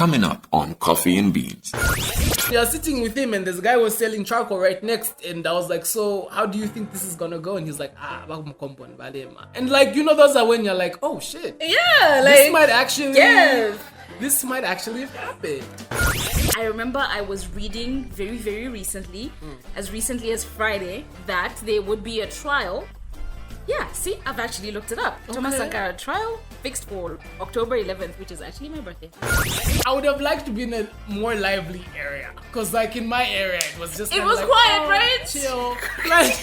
Coming up on Coffee and Beans. We are sitting with him and this guy was selling charcoal right next, and I was like, so how do you think this is gonna go? And he's like, and like, you know, those are when you're like, oh shit. Yeah, like this might actually yes. This might actually have happened. I remember I was reading very, very recently, as recently as Friday, that there would be a trial. Yeah, see, I've actually looked it up. Okay. Thomas Sankara trial fixed for October 11th, which is actually my birthday. I would have liked to be in a more lively area, because like in my area it was just It was like, quiet, right? Chill. Like,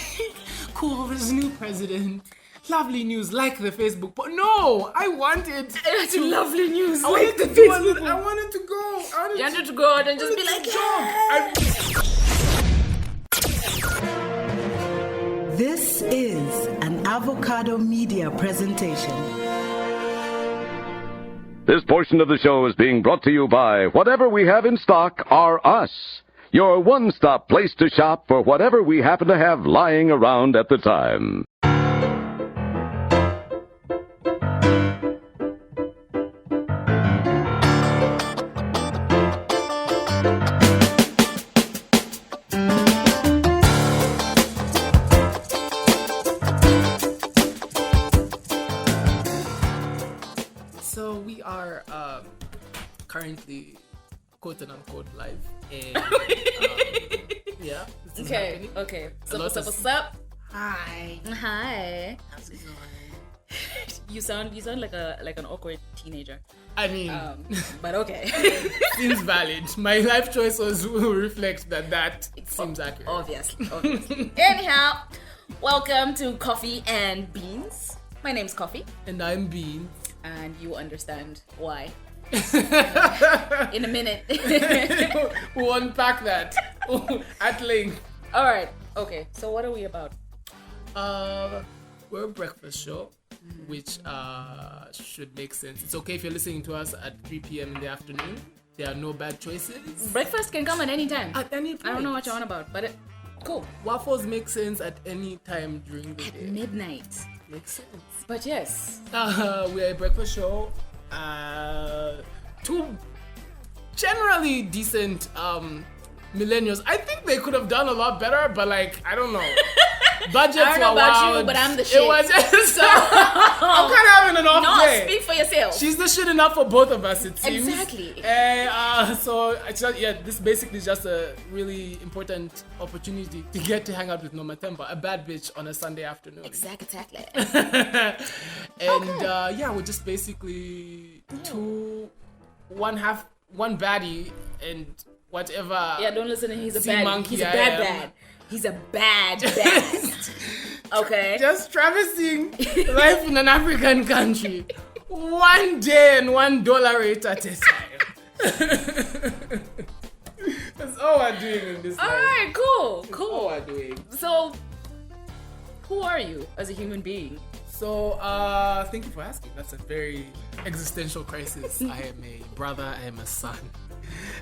cool, there's a new president. Lovely news, like the Facebook. But no, I wanted lovely news. I wanted to do a little, I wanted to go. You wanted to go out and just be like, This is an Avocado Media presentation. This portion of the show is being brought to you by Whatever We Have in Stock Are Us, your one-stop place to shop for whatever we happen to have lying around at the time. So we are currently quote unquote live, and yeah. This is happening. Okay. A lot of- What's up? Hi. Hi. How's it going? You sound like an awkward teenager. I mean, But okay. seems valid. My life choices will reflect that seems accurate. Obviously. Anyhow, welcome to Coffee and Beans. My name's Coffee, And I'm Bean. and you understand why in a minute. We'll unpack that at length. All right. Okay. So what are we about? We're a breakfast show, which should make sense. It's okay if you're listening to us at 3 p.m. in the afternoon. There are no bad choices. Breakfast can come at any time. At any point. I don't know what you're on about, but cool. Waffles make sense at any time during the day. Midnight. Makes sense. But yes. We're a breakfast show. Two generally decent millennials. I think they could have done a lot better, but like, I don't know. Budgets I don't know were about wild. you, but I'm the shit. It was so I'm kind of having an off No, day. speak for yourself. She's the shit enough for both of us, it seems. Exactly. So it's just, this basically is just a really important opportunity to get to hang out with Noma Tempa, a bad bitch on a Sunday afternoon. Exactly. And we're just basically one baddie and whatever. Yeah, don't listen to him. He's a Sea bad. monkey He's a I bad am. bad. He's a bad bad. Okay. Just traversing life in an African country. One day and $1 rate at a time. That's all we're doing in this life. Alright, cool. That's all we're doing. So, who are you as a human being? So, thank you for asking. That's a very existential crisis. I am a brother, I am a son.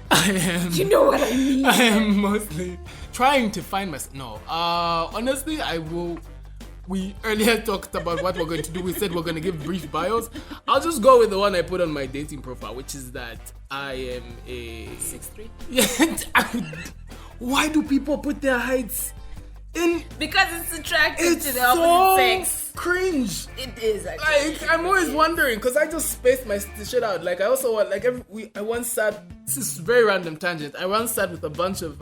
I am. You know what I mean. I am mostly trying to find myself. No, honestly, I will. We earlier talked about what we're going to do. We said we're going to give brief bios. I'll just go with the one I put on my dating profile, which is that I am a 6'3". Yeah. Why do people put their heights in? Because it's attractive It's to the so opposite sex. cringe. It is actually. Like, I'm always wondering, because I just spaced my shit out. Like, I also want, like, I once sat, this is a very random tangent. I once sat with a bunch of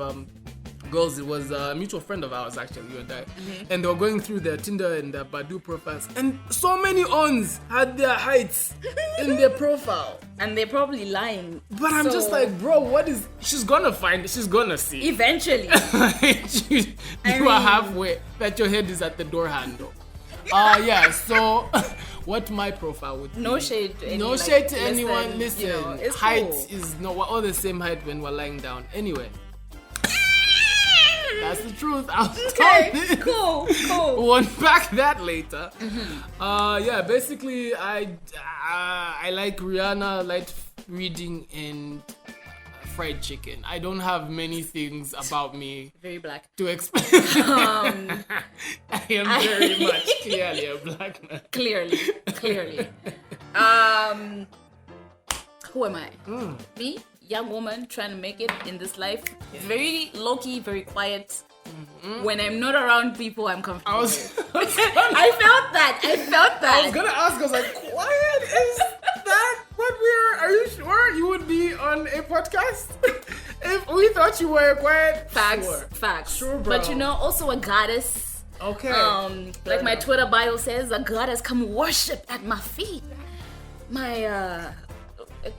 girls. It was a mutual friend of ours, actually, you and I. And they were going through their Tinder and their Badoo profiles. And so many ons had their heights in their profile. And they're probably lying. But I'm just like, bro, what is, she's gonna find it, she's gonna see. Eventually. You are halfway, that your head is at the door handle. So what my profile would be. No shade to anyone. No like, shade to anyone. listen, Listen, you know, it's height cool. is no, we're all the same height when we're lying down. Anyway. That's the truth. Okay, cool. We'll unpack that later. Basically, I like Rihanna, light reading, and fried chicken. I don't have many things about me Very black. to explain. I am very much clearly a black man. Clearly. who am I? Me, young woman trying to make it in this life. Very low-key, very quiet. When I'm not around people, I'm comfortable. I felt that. I was gonna ask, I was like, quiet? Is that what are you sure you would be on a podcast? If we thought you were quiet? Facts. Sure, bro. But also a goddess. Okay. Like my Twitter bio says, a goddess come worship at my feet. My,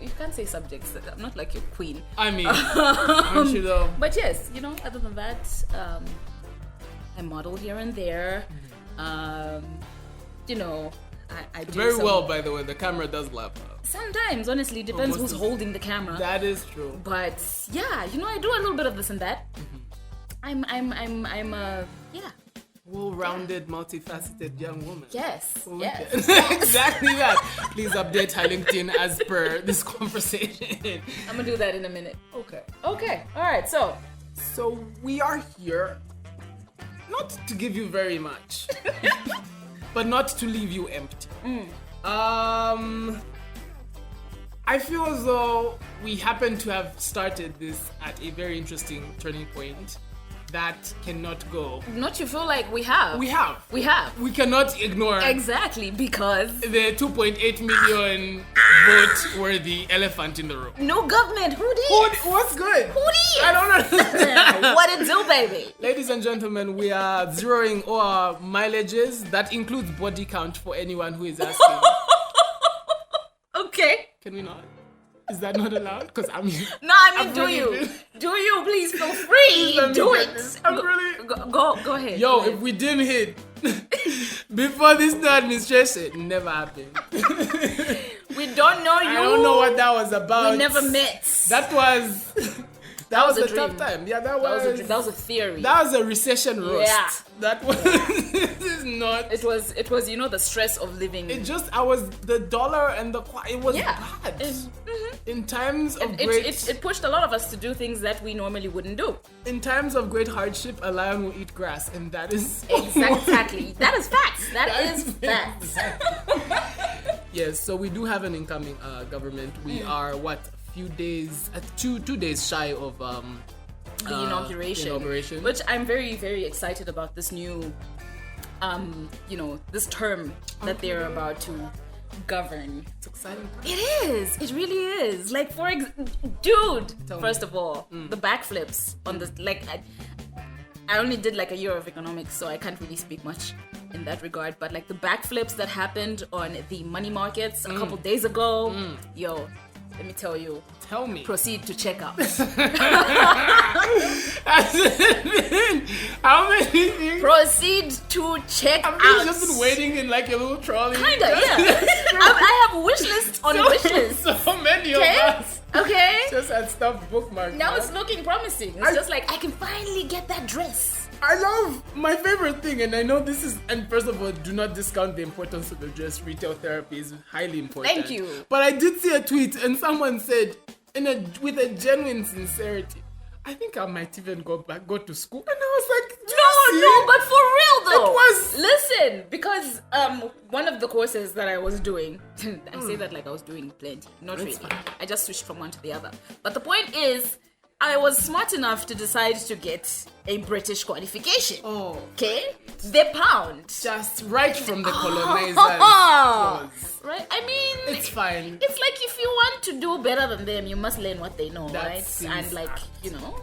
you can't say subjects. I'm not like your queen. I mean, aren't you though? But yes, other than that, I model here and there. I do very well, by the way. The camera does lap up. Sometimes, honestly, depends who's holding the camera. That is true. But yeah, I do a little bit of this and that. I'm well-rounded, multifaceted young woman. Yes. Exactly that. Please update her LinkedIn as per this conversation. I'm gonna do that in a minute. Okay. All right. So we are here not to give you very much, but not to leave you empty. I feel as though we happen to have started this at a very interesting turning point that cannot go. Don't you feel like we have? We have. We cannot ignore Exactly, because the 2.8 million vote worthy elephant in the room. no government. Who did? What's good? Who did? I don't understand. What it do, baby? Ladies and gentlemen, we are zeroing all our mileages. That includes body count for anyone who is asking. Okay. Can we not? Is that not allowed? Because I'm No, I mean, do you? Please feel free. Do it. I'm really... Go ahead. Yo, go ahead. if we didn't hit before this new administration, it never happened. We don't know you. I don't know what that was about. We never met. That was was a a dream. tough time. Yeah, that That was was a theory. that was a recession roast. Yeah. That was this is not. It was the stress of living. The dollar and it was bad. In times of it pushed a lot of us to do things that we normally wouldn't do. In times of great hardship, a lion will eat grass, and that is Exactly. That is facts. That is facts. Yes, so we do have an incoming government. We are few days, 2 days shy of The inauguration, which I'm very, very excited about this new, this term that they're about to govern. It's exciting. It is. It really is. Like, dude. First of all, the backflips on the I only did like a year of economics, so I can't really speak much in that regard. But like the backflips that happened on the money markets a couple days ago, yo. Let me tell you. Tell me. Proceed to checkout. How many things? Proceed to check out. I've just been waiting in like a little trolley. Kinda, yeah. I have wish list on wish list. So many of us. Okay. Just had stuff bookmarked. Now it's looking promising. It's just like I can finally get that dress. I love my favorite thing, and I know this is, and first of all, do not discount the importance of the dress. Retail therapy is highly important. Thank you. But I did see a tweet, and someone said, with a genuine sincerity, I think I might even go to school. And I was like, No, but for real though. It was. Listen, because one of the courses that I was doing, I say that like I was doing plenty. Not really. Fine. I just switched from one to the other. But the point is, I was smart enough to decide to get a British qualification. Oh. Okay? The pound. Just right from the colonizers. Right? I mean, it's fine. It's like if you want to do better than them, you must learn what they know, That right? seems And like,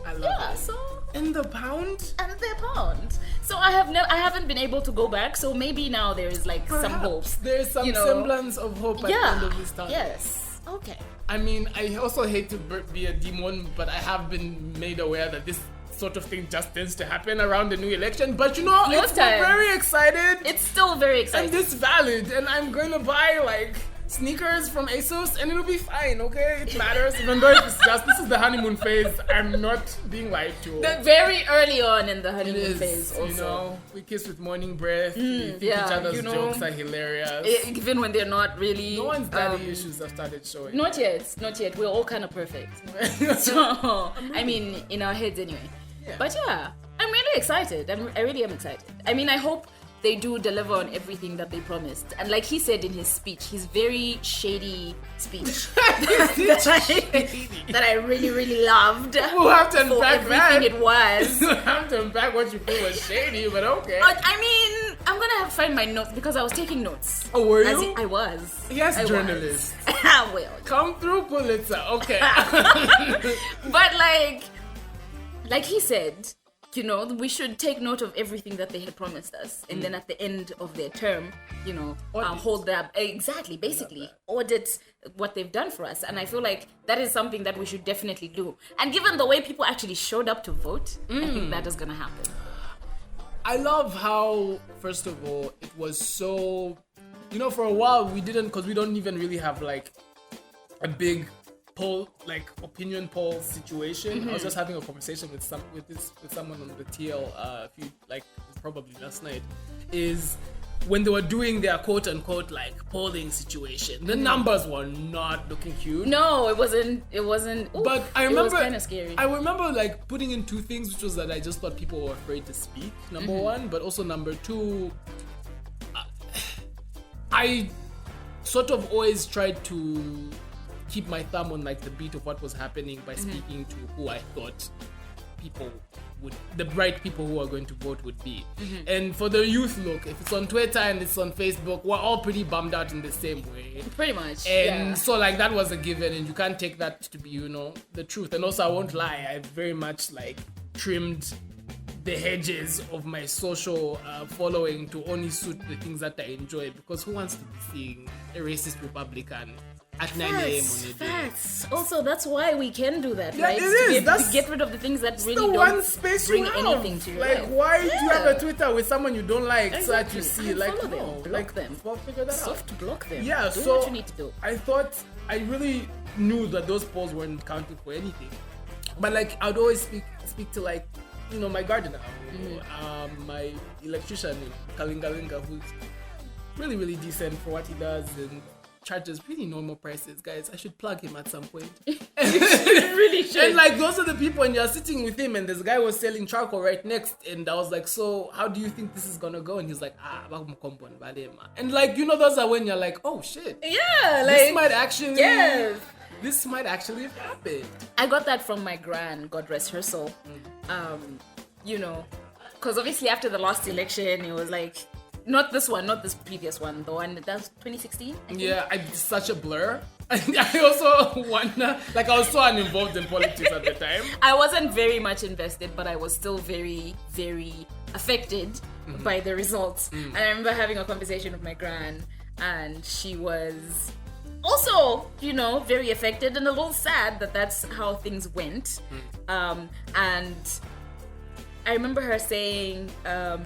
I love it. so In the pound? and the pound. So I haven't been able to go back. So maybe now there is like some hope. There's some semblance of hope at the end of this time. Yes. Okay. I mean, I also hate to be a demon, but I have been made aware that this sort of thing just tends to happen around the new election. But we're very excited. It's still very exciting. And this valid, and I'm going to buy like sneakers from ASOS, and it'll be fine, okay? It matters, even though this is the honeymoon phase. I'm not being lied to. Very early on in the honeymoon phase also. We kiss with morning breath. We think each other's jokes are hilarious. Even when they're not really. No one's daddy issues have started showing. Not yet. We're all kind of perfect. So, I mean, in our heads anyway. Yeah. But yeah, I'm really excited. I really am excited. I mean, I hope they do deliver on everything that they promised. And like he said in his speech, his very shady speech that I really, really loved. We'll have to for unpack everything that. it was. We'll have to unpack what you feel was shady, but okay. But I mean, I'm gonna have to find my notes because I was taking notes. Oh, were As you? in, I was. Yes, I journalist. Was. Well, Come through, Pulitzer. Okay. but like he said, you know, we should take note of everything that they had promised us, and then at the end of their term, you know, hold that exactly, basically audit what they've done for us. And I feel like that is something that we should definitely do. And given the way people actually showed up to vote, I think that is gonna happen. I love how, first of all, it was so, you know, for a while we didn't, because we don't even really have like a big poll, like opinion poll situation. I was just having a conversation with someone on the TL a few, like probably last night, is when they were doing their quote unquote like polling situation, the numbers were not looking cute. No, it wasn't. Oof, But I remember, it was kind of scary. I remember like putting in two things, which was that I just thought people were afraid to speak, number one, but also number two, I sort of always tried to keep my thumb on like the beat of what was happening by speaking to who I thought the right people who are going to vote would be. And for the youth, look, if it's on Twitter and it's on Facebook, we're all pretty bummed out in the same way. Pretty much. And so like that was a given, and you can't take that to be, you know, the truth. And also I won't lie, I very much like trimmed the hedges of my social following to only suit the things that I enjoy, because who wants to be seeing a racist Republican at 9 a.m. on a day? Facts. Also, that's why we can do that, Yeah, right? it is. To get rid of the things that really the don't one space bring you have. anything to your Like, life. why do you have a Twitter with someone you don't like so that Exactly. you see, And like, follow them, no, block like, them. well, figure that out. Soft block them. Yeah, do so what you need to do. I thought I really knew that those polls weren't counting for anything, but like I'd always speak to like, you know, my gardener, my electrician in Kalingalinga, who's really, really decent for what he does and charges pretty normal prices. Guys, I should plug him at some point. Really should. And like those are the people, and you're sitting with him, and this guy was selling charcoal right next, and I was like, so how do you think this is gonna go? And he's like, and like, you know, those are when you're like, oh shit, Yeah, like this might actually, yes. this might actually have happened. I got that from my gran, God rest her soul. You know, because obviously after the last election, it was like, not this one, not this previous one, the one that was 2016. I think. Yeah, I'm such a blur. I also wonder, like I was so uninvolved in politics at the time. I wasn't very much invested, but I was still very, very affected by the results. And I remember having a conversation with my gran, and she was also, you know, very affected and a little sad that that's how things went. And I remember her saying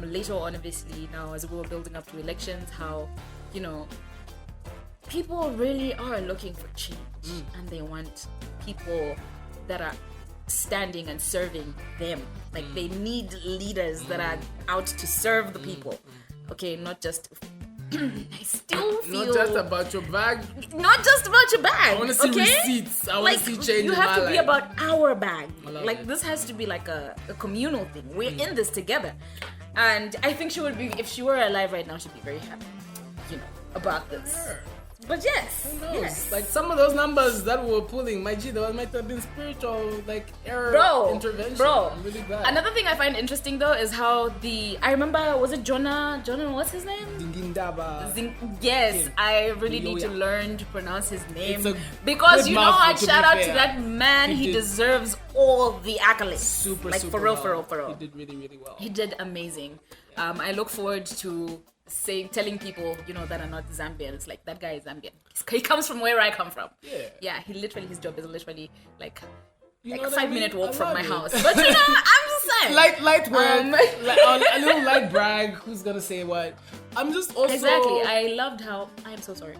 later on, obviously, now as we were building up to elections, how, you know, people really are looking for change and they want people that are standing and serving them. Like they need leaders that are out to serve the people. Okay, not just... I still feel... Not just about your bag. Not just about your bag. I want to see okay? receipts. I want to see change You in have my to be life. about our bag. love Like it. this has to be like a communal thing. We're in this together. And I think she would be, if she were alive right now, she'd be very happy, you know, about this. Sure. But yes, Who knows? yes. Like some of those numbers that we were pulling, my G, that might have been spiritual, like error intervention. Bro. I'm really glad. Another thing I find interesting though is how I remember, was it Jonah, what's his name? Dingindaba. Yes, Him. I really need to Yoya. learn to pronounce his name, It's a because good you know mouthful, what, to shout be out to fair. that man. He He did deserves all the accolades. Super, like super for real, well. for real, for real. He did really, really well. He did amazing. I look forward to telling people, you know, that are not Zambians, like that guy is Zambian. He comes from where I come from. Yeah. His job is literally like You know a what I 5-minute mean? walk I from love my it. house. But you know, I'm just saying. Light word, a little light brag. Who's gonna say what? I'm just also Exactly. I loved how I am so sorry.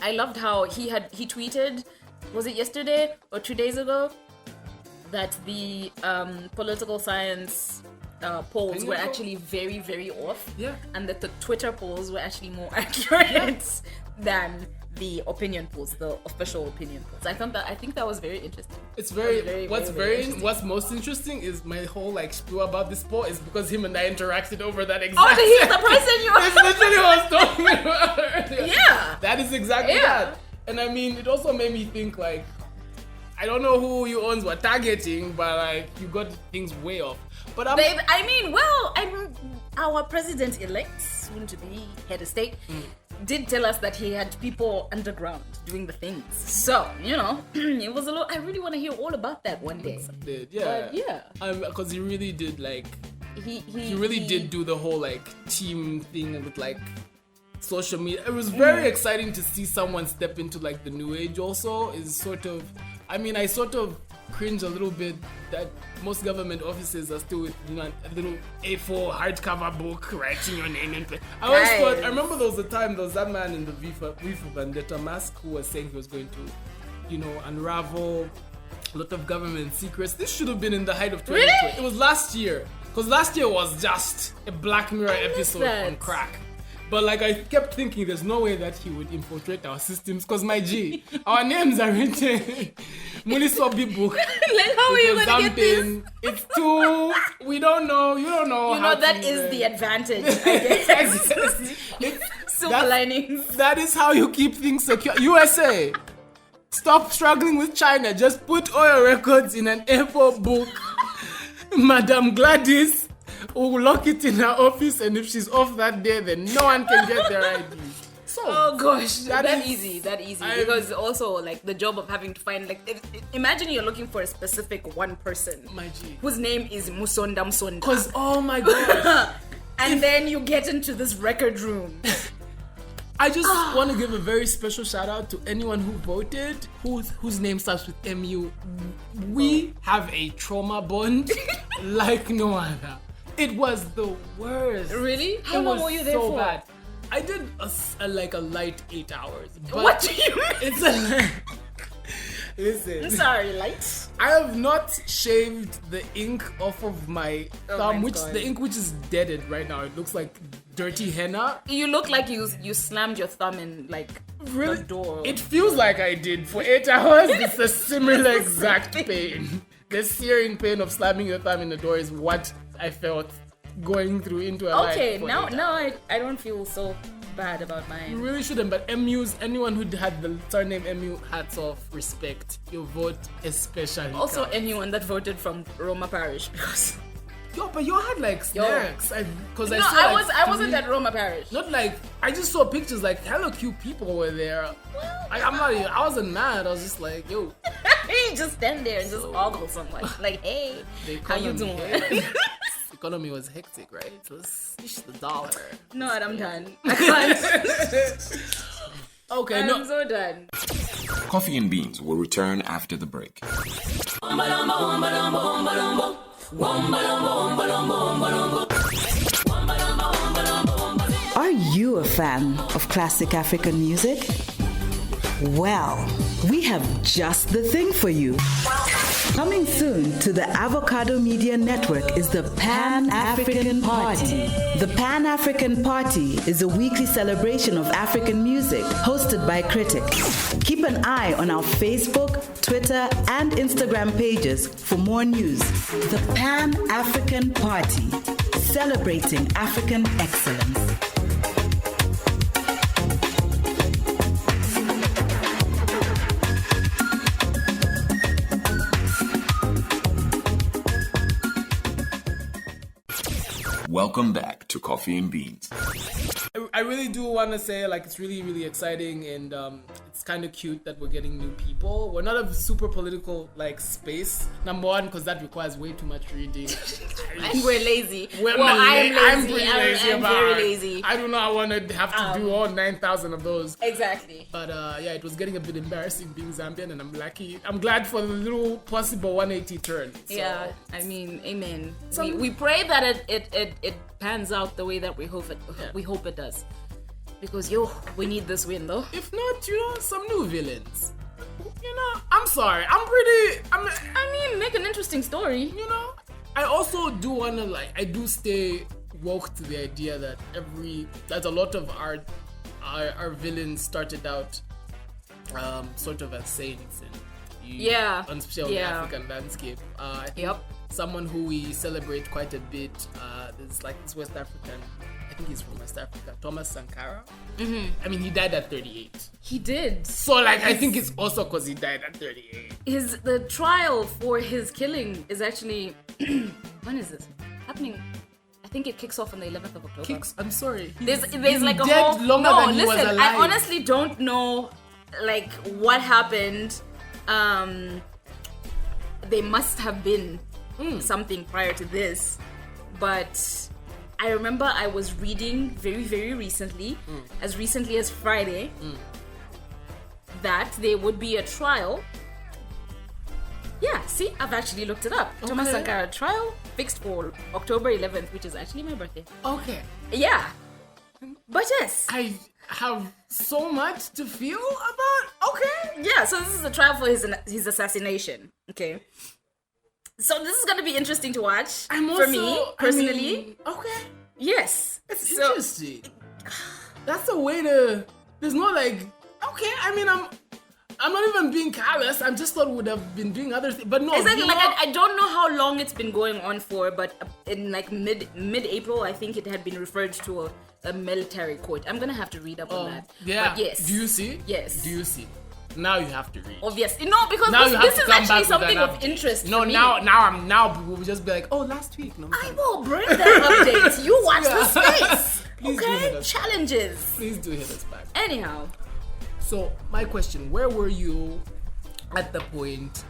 I loved how he tweeted, was it yesterday or 2 days ago, that the political science polls were actually very, very off. Yeah. And that the Twitter polls were actually more accurate than the opinion polls, the official opinion polls. I think that was very interesting. It's What's what's most interesting is my whole like spiel about this poll is because him and I interacted over that exact. Oh, he's the person you That's literally what I was talking about earlier. Yeah. That is exactly that. And I mean, it also made me think like, I don't know who you owns were targeting, but like you got things way off. But our president-elect, soon to be head of state, did tell us that he had people underground doing the things. So, it was a lot. I really want to hear all about that one day. Yeah. But yeah. Because he really did like, He really did do the whole like team thing with like social media. It was very exciting to see someone step into like the new age also. Is sort of, I sort of cringe a little bit that most government offices are still with a little A4 hardcover book writing your name and play. I remember there was a time there was that man in the V for Vendetta mask who was saying he was going to, unravel a lot of government secrets. This should have been in the height of 2020. Really? It was last year. Because last year was just a Black Mirror episode on crack. But like I kept thinking there's no way that he would infiltrate our systems because my G, our names are written Muniswabi book. Like how are you gonna get this? It's too we don't know, you don't know. That is the advantage, I guess. Silver linings. That is how you keep things secure. USA. Stop struggling with China. Just put all your records in an A4 book. Madame Gladys will lock it in her office, and if she's off that day, then no one can get their ID. So, oh gosh, that easy. Because also like the job of having to find imagine you're looking for a specific one person, my G, whose name is Musonda Musonda. Because oh my gosh, and then you get into this record room. I just want to give a very special shout out to anyone who voted, whose name starts with MU. We have a trauma bond like no other. It was the worst. Really? How long were you there for? Bad. I did a light 8 hours. But what do you mean? It's listen. Sorry, light. I have not shaved the ink off of my thumb, the ink which is deaded right now. It looks like dirty henna. You look like you slammed your thumb in like the door. It feels like I did for 8 hours. It's a similar exact pain. The searing pain of slamming your thumb in the door is what I felt going through into a life. Okay, now I don't feel so bad about mine. You really shouldn't, but anyone who had the surname MU, hats off, respect. Your vote especially. Also counts. anyone that voted from Roma Parish because but you had like snacks. I wasn't at Roma Parish. Not like I just saw pictures like hella cute people were there. I wasn't mad. I was just like, yo. You just stand there and just ogle someone. Like, hey, how you doing? The economy was hectic, right? It was the dollar. No, I'm done. I can't. Okay, I'm so done. Coffee and Beans will return after the break. Are you a fan of classic African music? Well, we have just the thing for you. Coming soon to the Avocado Media Network is the Pan-African Party. The Pan-African Party is a weekly celebration of African music hosted by critics. Keep an eye on our Facebook, Twitter, and Instagram pages for more news. The Pan-African Party, celebrating African excellence. Welcome back to Coffee and Beans. I really do want to say like it's really, really exciting and it's kind of cute that we're getting new people. We're not a super political like space. Number one, because that requires way too much reading. And we're lazy. I'm pretty lazy. I'm very lazy. I do not want to have to do all 9,000 of those. Exactly. But yeah, it was getting a bit embarrassing being Zambian, and I'm glad for the little possible 180 turn. So. Yeah, I mean, amen. We pray that it pans out the way that we hope it does. Because we need this win though. If not, some new villains. I'm sorry. Make an interesting story. I also do wanna I do stay woke to the idea that a lot of our villains started out sort of as saints and on the African landscape. I think someone who we celebrate quite a bit. There's like this West African. I think he's from West Africa. Thomas Sankara. Mm-hmm. I mean, he died at 38. He did. So like, I think it's also because he died at 38. The trial for his killing is actually when is this happening? I think it kicks off on the 11th of October. I'm sorry. There's like a whole. Longer than he was alive. I honestly don't know like what happened. They must have been something prior to this, but I remember I was reading very, very recently, as recently as Friday, that there would be a trial. Yeah, see, I've actually looked it up. Okay. Thomas Sankara trial fixed for October 11th, which is actually my birthday. Okay. Yeah. But yes. I have so much to feel about. Okay. Yeah, so this is a trial for his assassination. Okay. So this is going to be interesting to watch for me, personally. Okay. Yes. It's interesting. That's a way to... There's no like... Okay, I mean, I'm not even being callous. I just thought would have been doing other things. But no. Exactly. Like, I don't know how long it's been going on for, but in like mid-April, I think it had been referred to a military court. I'm going to have to read up on that. Yeah. But yes. Do you see? Yes. Do you see? Now you have to read. Obviously. No, because this is actually something of interest to me. Now people will just be like, oh, last week. No, I will bring that update. You watch the space. Please okay? Challenges. Please do hit us back. Anyhow. So, my question, where were you at the point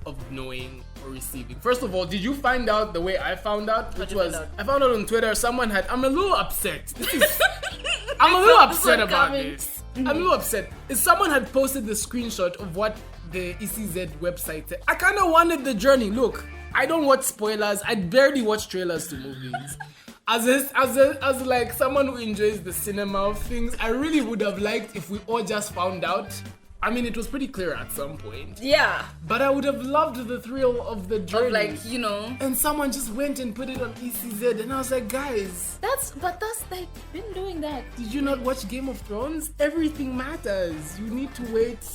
of knowing or receiving? First of all, did you find out the way I found out? Which was, I found out on Twitter, I'm a little upset. I'm a little upset about this. I'm a little upset. Someone had posted the screenshot of what the ECZ website said. I kind of wanted the journey. Look, I don't watch spoilers. I barely watch trailers to movies. As like someone who enjoys the cinema of things, I really would have liked if we all just found out. I mean, it was pretty clear at some point. Yeah. But I would have loved the thrill of the journey. Of like, you know. And someone just went and put it on ECZ, and I was like, guys. That's they've been doing that. Did you not watch Game of Thrones? Everything matters. You need to wait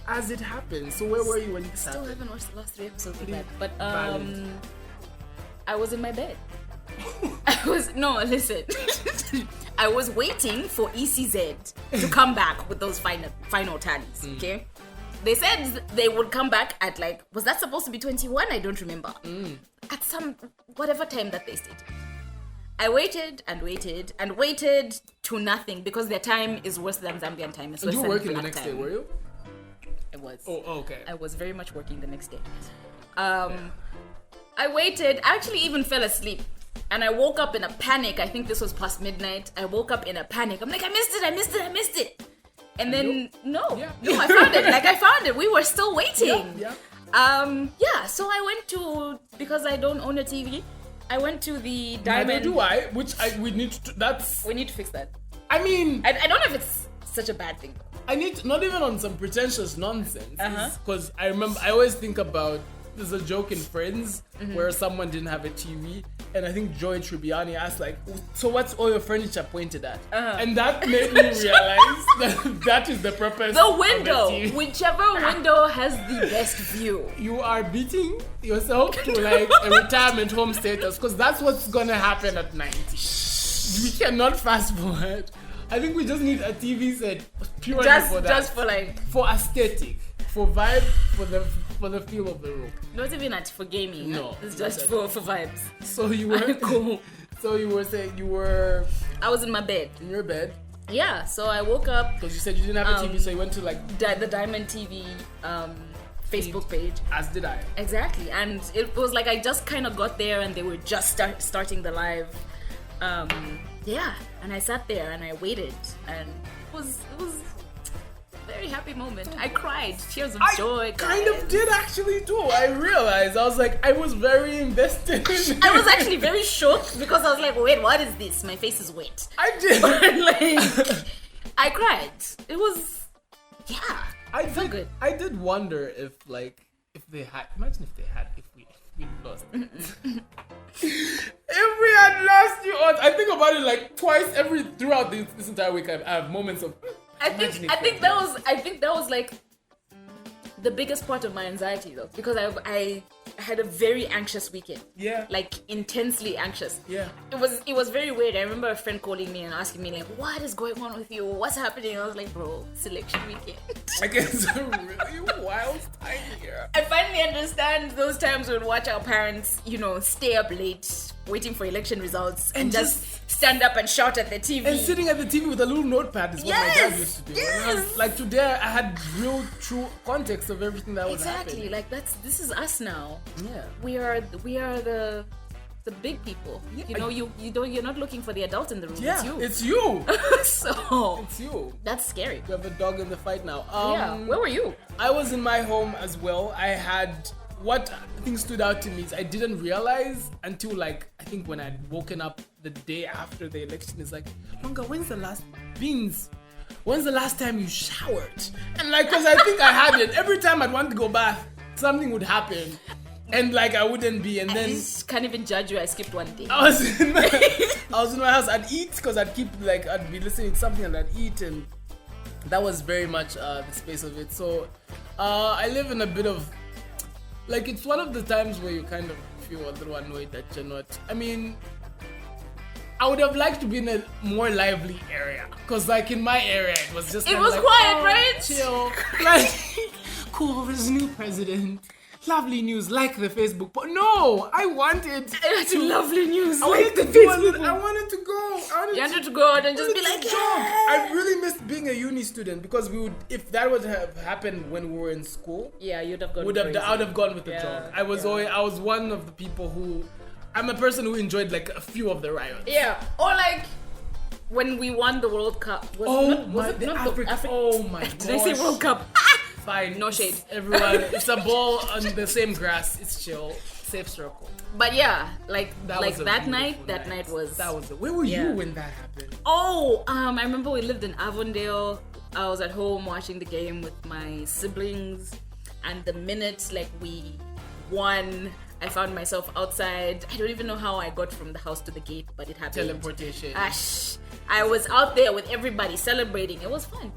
as it happens. So where were you when it happened? Still haven't watched the last 3 episodes of that. But I was in my bed. Listen. I was waiting for ECZ to come back with those final tallies, okay? They said they would come back at like, was that supposed to be 21? I don't remember. At some, whatever time that they stated. I waited and waited and waited to nothing because their time is worse than Zambian time. It's worse you were working the next time. Day, were you? I was. Oh, okay. I was very much working the next day. I waited. I actually even fell asleep. And I woke up in a panic. I think this was past midnight. I woke up in a panic. I'm like, I missed it. And then, I found it. Like, I found it. We were still waiting. Yeah. So I went to, because I don't own a TV, I went to the Diamond. Neither do I, we need to fix that. I mean. I don't know if it's such a bad thing, though. I need to, not even on some pretentious nonsense. Because I always think about, there's a joke in Friends where someone didn't have a TV, and I think Joy Tribbiani asked like, so what's all your furniture pointed at? And that made me realize that is the purpose. The window, whichever window has the best view. You are beating yourself to like a retirement home status, because that's what's gonna happen at 90. We cannot fast forward. I think we just need a TV set purely for that. Just for like, for aesthetic, for vibe, for the feel of the room. Not even for gaming. No, it's just for vibes. So you were cool. So you were saying you were. I was in my bed. In your bed. Yeah. So I woke up. Because you said you didn't have a TV, so you went to like the Diamond TV Facebook page. As did I. Exactly, and it was like I just kind of got there, and they were just starting the live. Yeah, and I sat there and I waited, and it was a very happy moment. I cried, tears of joy. I kind of did actually too. I realized I was like, I was very invested. I was actually very shocked because I was like, wait, what is this? My face is wet. I did. Like, I cried. It was, good. I did wonder if they had. Imagine if we lost. If we had lost you on, I think about it like twice throughout this entire week. I have moments of, I think that was like the biggest part of my anxiety though, because I had a very anxious weekend. Yeah. Like intensely anxious. Yeah. It was very weird. I remember a friend calling me and asking me like, "What is going on with you? What's happening?" I was like, "Bro, selection weekend." Like it's a really wild time here. I finally understand those times when watch our parents, stay up late waiting for election results and just stand up and shout at the TV. And sitting at the TV with a little notepad is what my dad used to do. Yes. Like today, I had real, true context of everything that was Exactly. happening. Like this is us now. Yeah. We are the big people. Yeah, You're not looking for the adult in the room. Yeah, It's you. it's you. So It's you. that's scary. You have a dog in the fight now. Yeah. Where were you? I was in my home as well. I had what I think stood out to me is I didn't realize until I think when I'd woken up the day after the election is like, Longa, when's the last time you showered? And cause I think I had it. Every time I'd want to go bath, something would happen. And I wouldn't be, and I then just can't even judge you. I skipped one day. I was in my house. I'd eat because I'd keep I'd be listening to something and I'd eat, and that was very much the space of it. So I live in a bit of it's one of the times where you kind of feel a little annoyed that you're not. I mean, I would have liked to be in a more lively area because in my area it was just It was quiet, right? Chill, cool. There's a new president. Lovely news, like the Facebook. But no, I wanted lovely news. I wanted to go. I wanted to go. You wanted to go out and just be like, jog. I really missed being a uni student because if that would have happened when we were in school, yeah, you'd have gone. I would have gone with the Yeah, jog. I was one of the people who, I'm a person who enjoyed a few of the riots. Yeah, or when we won the World Cup. Oh my god! Did they say World Cup? Fine. No shade. Everyone, it's a ball on the same grass. It's chill. Safe circle. But yeah, That was a that beautiful night. That night was. Where were Yeah. you when that happened? Oh, I remember we lived in Avondale. I was at home watching the game with my siblings, and the minute we won, I found myself outside. I don't even know how I got from the house to the gate, but it happened. Teleportation. I was out there with everybody celebrating. It was fun.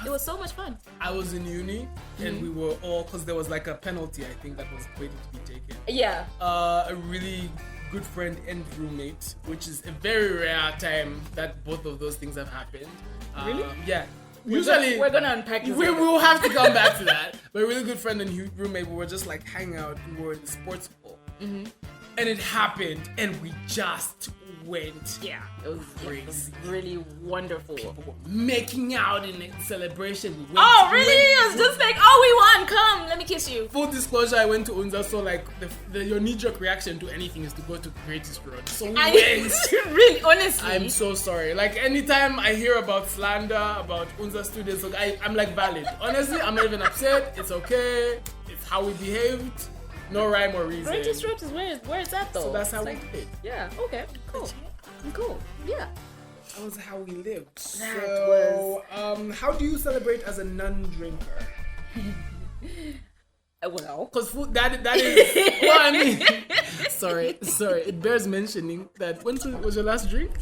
It was so much fun. I was in uni and we were all, because there was a penalty I think that was waiting to be taken. Yeah. A really good friend and roommate, which is a very rare time that both of those things have happened. Really? Yeah. Usually we're gonna unpack this. We will have to come back to that. But a really good friend and roommate, we were just hanging out. We were in the sports hall, and it happened, and we just went. Yeah, it was really wonderful. People were making out in a celebration. Really? It was just we won. Come, let me kiss you. Full disclosure, I went to Unza, so your knee-jerk reaction to anything is to go to Creative Road. So we went. Really, honestly. I'm so sorry. Anytime I hear about slander about Unza students, I'm valid. Honestly, I'm not even upset. It's okay. It's how we behaved. No rhyme or reason. Creative Road is where it's at though. So that's how we did. Yeah. Okay. Cool. Yeah. That was how we lived. That how do you celebrate as a non-drinker? Well, because food that is well, I mean. sorry. It bears mentioning that when was your last drink?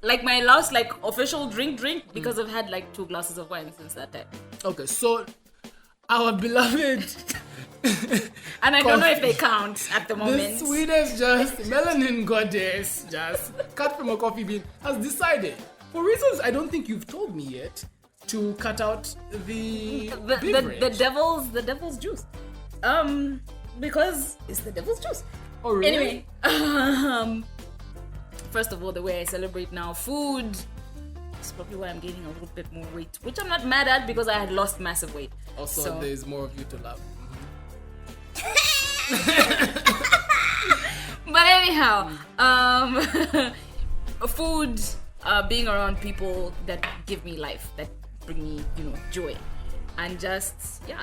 My last official drink because I've had 2 glasses of wine since that time. Okay, so our beloved. And I don't know if they count at the moment. The sweetest, melanin goddess, cut from a Kofi Beenz, has decided, for reasons I don't think you've told me yet, to cut out the devil's juice. Because it's the devil's juice. Oh really? Anyway, first of all, the way I celebrate now, food is probably why I'm gaining a little bit more weight, which I'm not mad at because I had lost massive weight. Also, there's more of you to love. But anyhow, food, being around people that give me life, that bring me, joy, and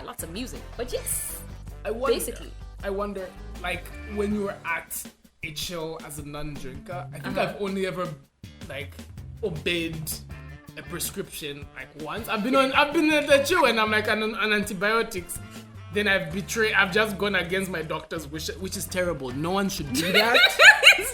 lots of music. But yes, I wonder, when you were at a show as a non-drinker, I think I've only ever obeyed a prescription once. I've been at the show and I'm on antibiotics. Then I've just gone against my doctor's wish, which is terrible. No one should do that.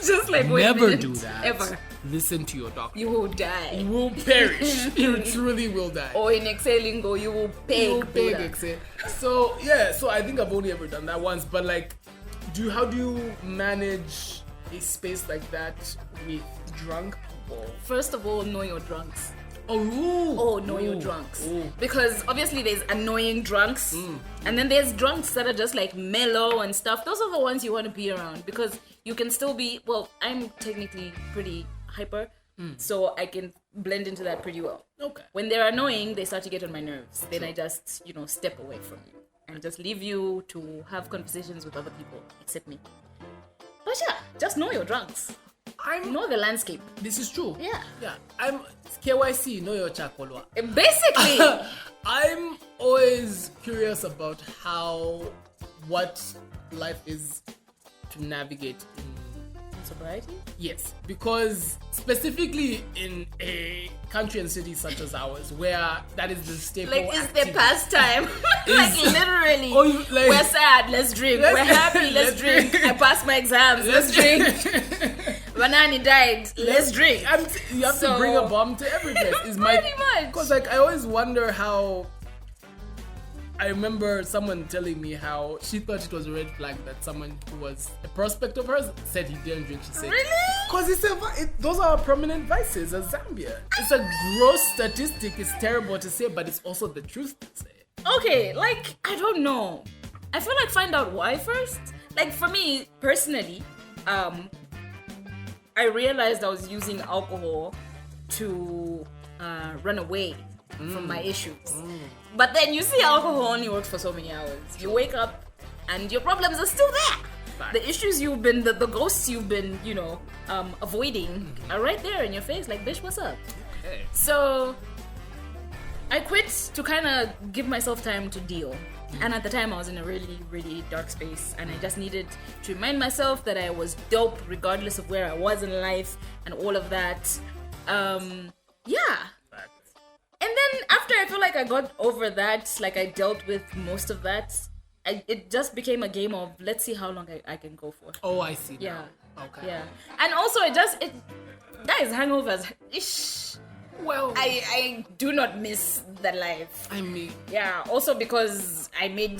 Just like wait a Never minute. do that. Ever. Listen to your doctor. You will die. You will perish. You truly will die. Or in exhalingo, you will peg. You will peg, exhale. So yeah, so I think I've only ever done that once. But like, how do you manage a space like that with drunk people? First of all, know your drunks. Oh, Know your drunks. Ooh. Because obviously there's annoying drunks, and then there's drunks that are just like mellow and stuff. Those are the ones you want to be around because you can still be. Well, I'm technically pretty hyper, so I can blend into that pretty well. Okay. When they're annoying, they start to get on my nerves. Then I just, step away from you and just leave you to have conversations with other people, except me. But yeah, just know your drunks. Know the landscape. This is true. Yeah. I'm KYC. Know your chakolwa. Basically. I'm always curious about what life is to navigate in Sobriety? Yes, because specifically in a country and city such as ours, where that is the staple. Like, it's their pastime. Like, literally. Oh, like, we're sad, let's drink. We're happy, let's drink. I passed my exams, let's drink. Banani died, let's drink. You have to bring a bomb to every place. Is pretty much. Because like I always wonder how. I remember someone telling me how she thought it was a red flag that someone who was a prospect of hers said he didn't drink. She said, Really? Because those are prominent vices as Zambia. It's a gross statistic. It's terrible to say, but it's also the truth to say. Okay, like, I don't know. I feel like find out why first. Like, for me, personally, I realized I was using alcohol to run away from my issues. But then you see, alcohol only works for so many hours. You wake up and your problems are still there. Fact. The issues you've been, the ghosts you've been, avoiding are right there in your face. Like, bitch, what's up? Okay. So I quit to kind of give myself time to deal. And at the time, I was in a really, really dark space. And I just needed to remind myself that I was dope regardless of where I was in life and all of that. Yeah. And then after I feel like I got over that, like I dealt with most of that, it just became a game of let's see how long I can go for. Oh, I see. Yeah. Now. Okay. Yeah. And also guys, hangovers. Ish. Well, I do not miss that life. I mean, Yeah, also because I made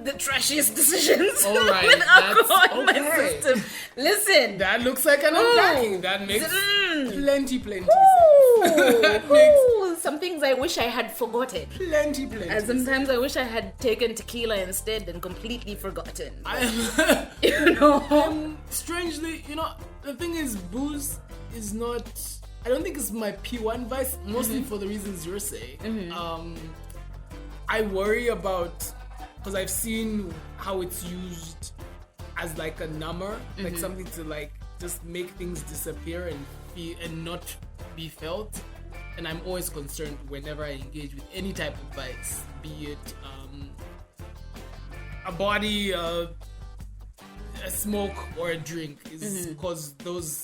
the trashiest decisions All right, with alcohol that's in my okay. system. Listen. that looks like an unpacking. That makes plenty sense. Ooh, That makes ooh, some things I wish I had forgotten. plenty And sense. sometimes I wish I had taken tequila instead and completely forgotten. I'm strangely, the thing is, booze is not. I don't think it's my P1 vice, mostly for the reasons you're saying. I worry about, because I've seen how it's used as like a number, like something to like just make things disappear and not be felt. And I'm always concerned whenever I engage with any type of vice, be it a body, a smoke or a drink, is because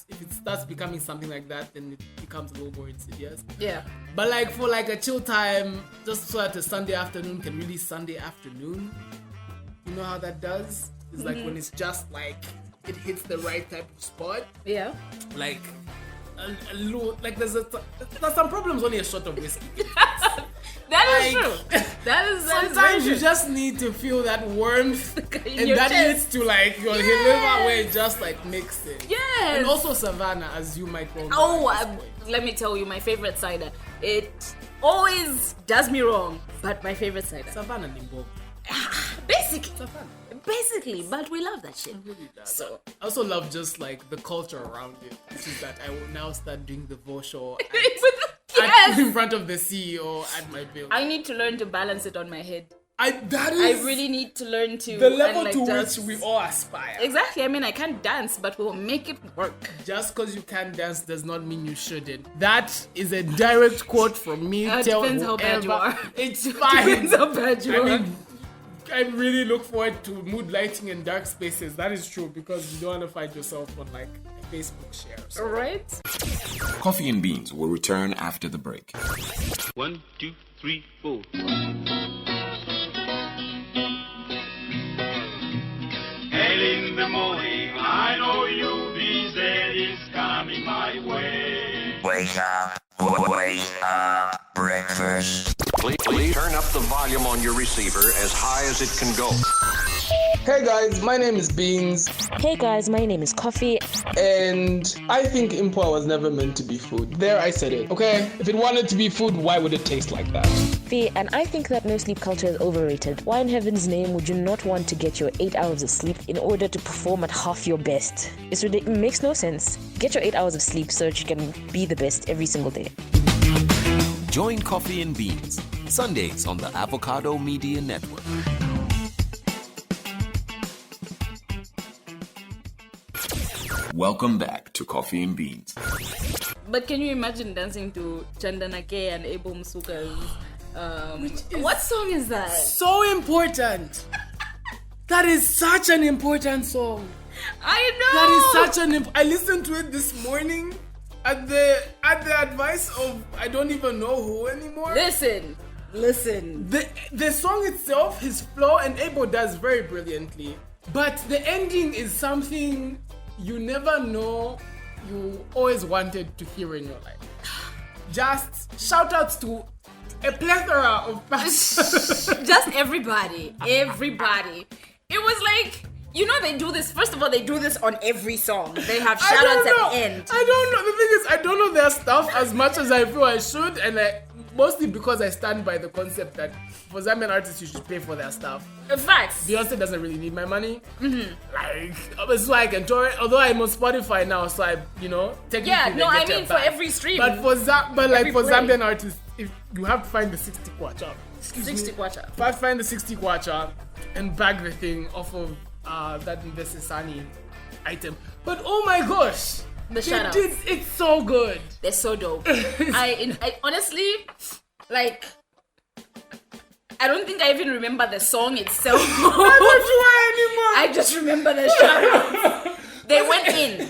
if it starts becoming something like that, then it becomes a little more insidious. Yeah. But like for like a chill time, just so that a Sunday afternoon can really Sunday afternoon, you know how that does? It's like when it's just like it hits the right type of spot. Yeah. Like a little, like there's some problems only a shot of whiskey. That is Like, true. That is Sometimes very you just need to feel that warmth, In and your that chest. leads to like your liver where it just like makes it. Yes. And also Savannah, as you might know. Oh, let me tell you, my favorite cider. It always does me wrong, but my favorite cider. Savannah Limbo. Basically, but we love that shit. Really does. So I also love just like the culture around it, which is that I will now start doing the vosho yes, in front of the CEO at my building. I need to learn to balance it on my head. That is I really need to learn to the level and, to just- which we all aspire. Exactly. I mean, I can't dance, but we'll make it work. Just because you can't dance does not mean you shouldn't. That is a direct quote from me. Tell depends how bad you whoever- are. It's fine. Depends how bad you I are. mean, I really look forward to mood lighting in dark spaces. That is true, because you don't want to find yourself on like a Facebook share. So. Right? Coffee and Beans will return after the break. 1, 2, 3, 4. Early in the morning, I know you'll be there. Wake up breakfast. Please turn up the volume on your receiver as high as it can go. Hey guys, my name is Beans, Hey guys, my name is Kofi. and I think import was never meant to be food. There, I said it. Okay, if it wanted to be food, why would it taste like that? And I think that no sleep culture is overrated. Why in heaven's name would you not want to get your 8 hours of sleep in order to perform at half your best? It makes no sense. Get your 8 hours of sleep so that you can be the best every single day. Join Coffee and Beans, Sundays on the Avocado Media Network. Welcome back to Coffee and Beans. But can you imagine dancing to Chandana K and Ebo Msuka's what song is that? So important. That is such an important song. I know. That is such an. I listened to it this morning at the advice of I don't even know who anymore. Listen. The song itself, his flow, and Ebo does very brilliantly. But the ending is something you never know you always wanted to hear in your life. Just shout outs to a plethora of pastors. Just everybody. It was like, you know, they do this. First of all, they do this on every song. They have shout outs at the end. I don't know. The thing is, I don't know their stuff as much as I feel I should, and mostly because I stand by the concept that for Zambian artists, you should pay for their stuff. Facts. Beyonce doesn't really need my money. Like, it's so I can tour it. Although I'm on Spotify now, so I, technically. Yeah, no, I get mean it for back. every stream. But for every play. Zambian artists, if you have to find the 60 kwacha. 60 kwacha. If I find the 60 kwacha and bag the thing off of that Investisani item. But oh my gosh, The shout-outs. It's so good. They're so dope. I honestly, like, I don't think I even remember the song itself. I just remember the shout-outs. They went in.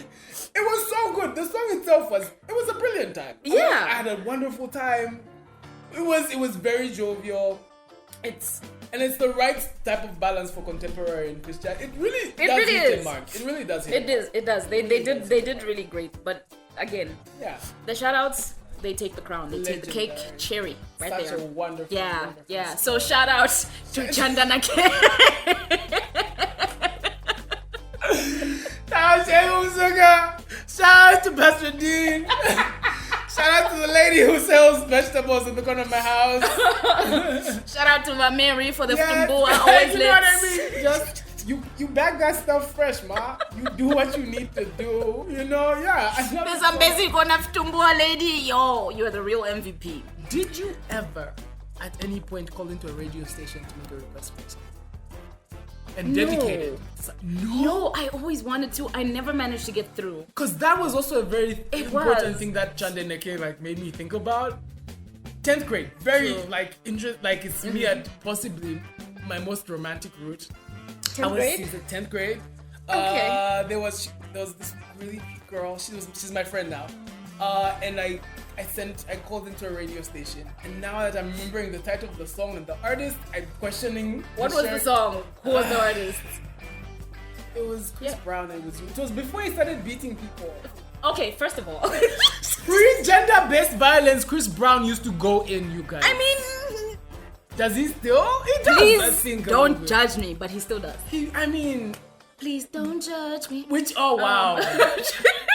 It was so good. The song itself was a brilliant time. Yeah. I had a wonderful time. It was very jovial. It's the right type of balance for contemporary and Christian. It really does hit a mark. It really does hit. It does. They did really great. But again, yeah. The shout outs, they take the crown. They take the cake, cherry right Such there. a wonderful. Yeah. Wonderful So shout out to Chandana K. Shout out to Pastor Dean. Shout out to the lady who sells vegetables in the corner of my house. Shout out to Mary for the Yes. fumbua, always You know what I mean? Just you bag that stuff fresh, ma. You do what you need to do. Yeah. I love There's it some so basic on fumbua lady. Yo, you're the real MVP. Did you ever, at any point, call into a radio station to make a request for something? And dedicate it? No, I always wanted to. I never managed to get through. Because that was also a very important was. thing that Chande Neke made me think about. 10th grade, very True. it's me at possibly my most romantic route. 10th grade? I was in 10th grade. Okay. There was this really cute girl. She's my friend now. And I called into a radio station, and now that I'm remembering the title of the song and the artist, I'm questioning. What was the song? Who was the artist? It was Chris Brown. It was before he started beating people. Okay, first of all, Pre-gender-based violence, Chris Brown used to go in, you guys. I mean, does he still? He does. I please think don't judge me, but he still does. Please don't judge me. Oh wow.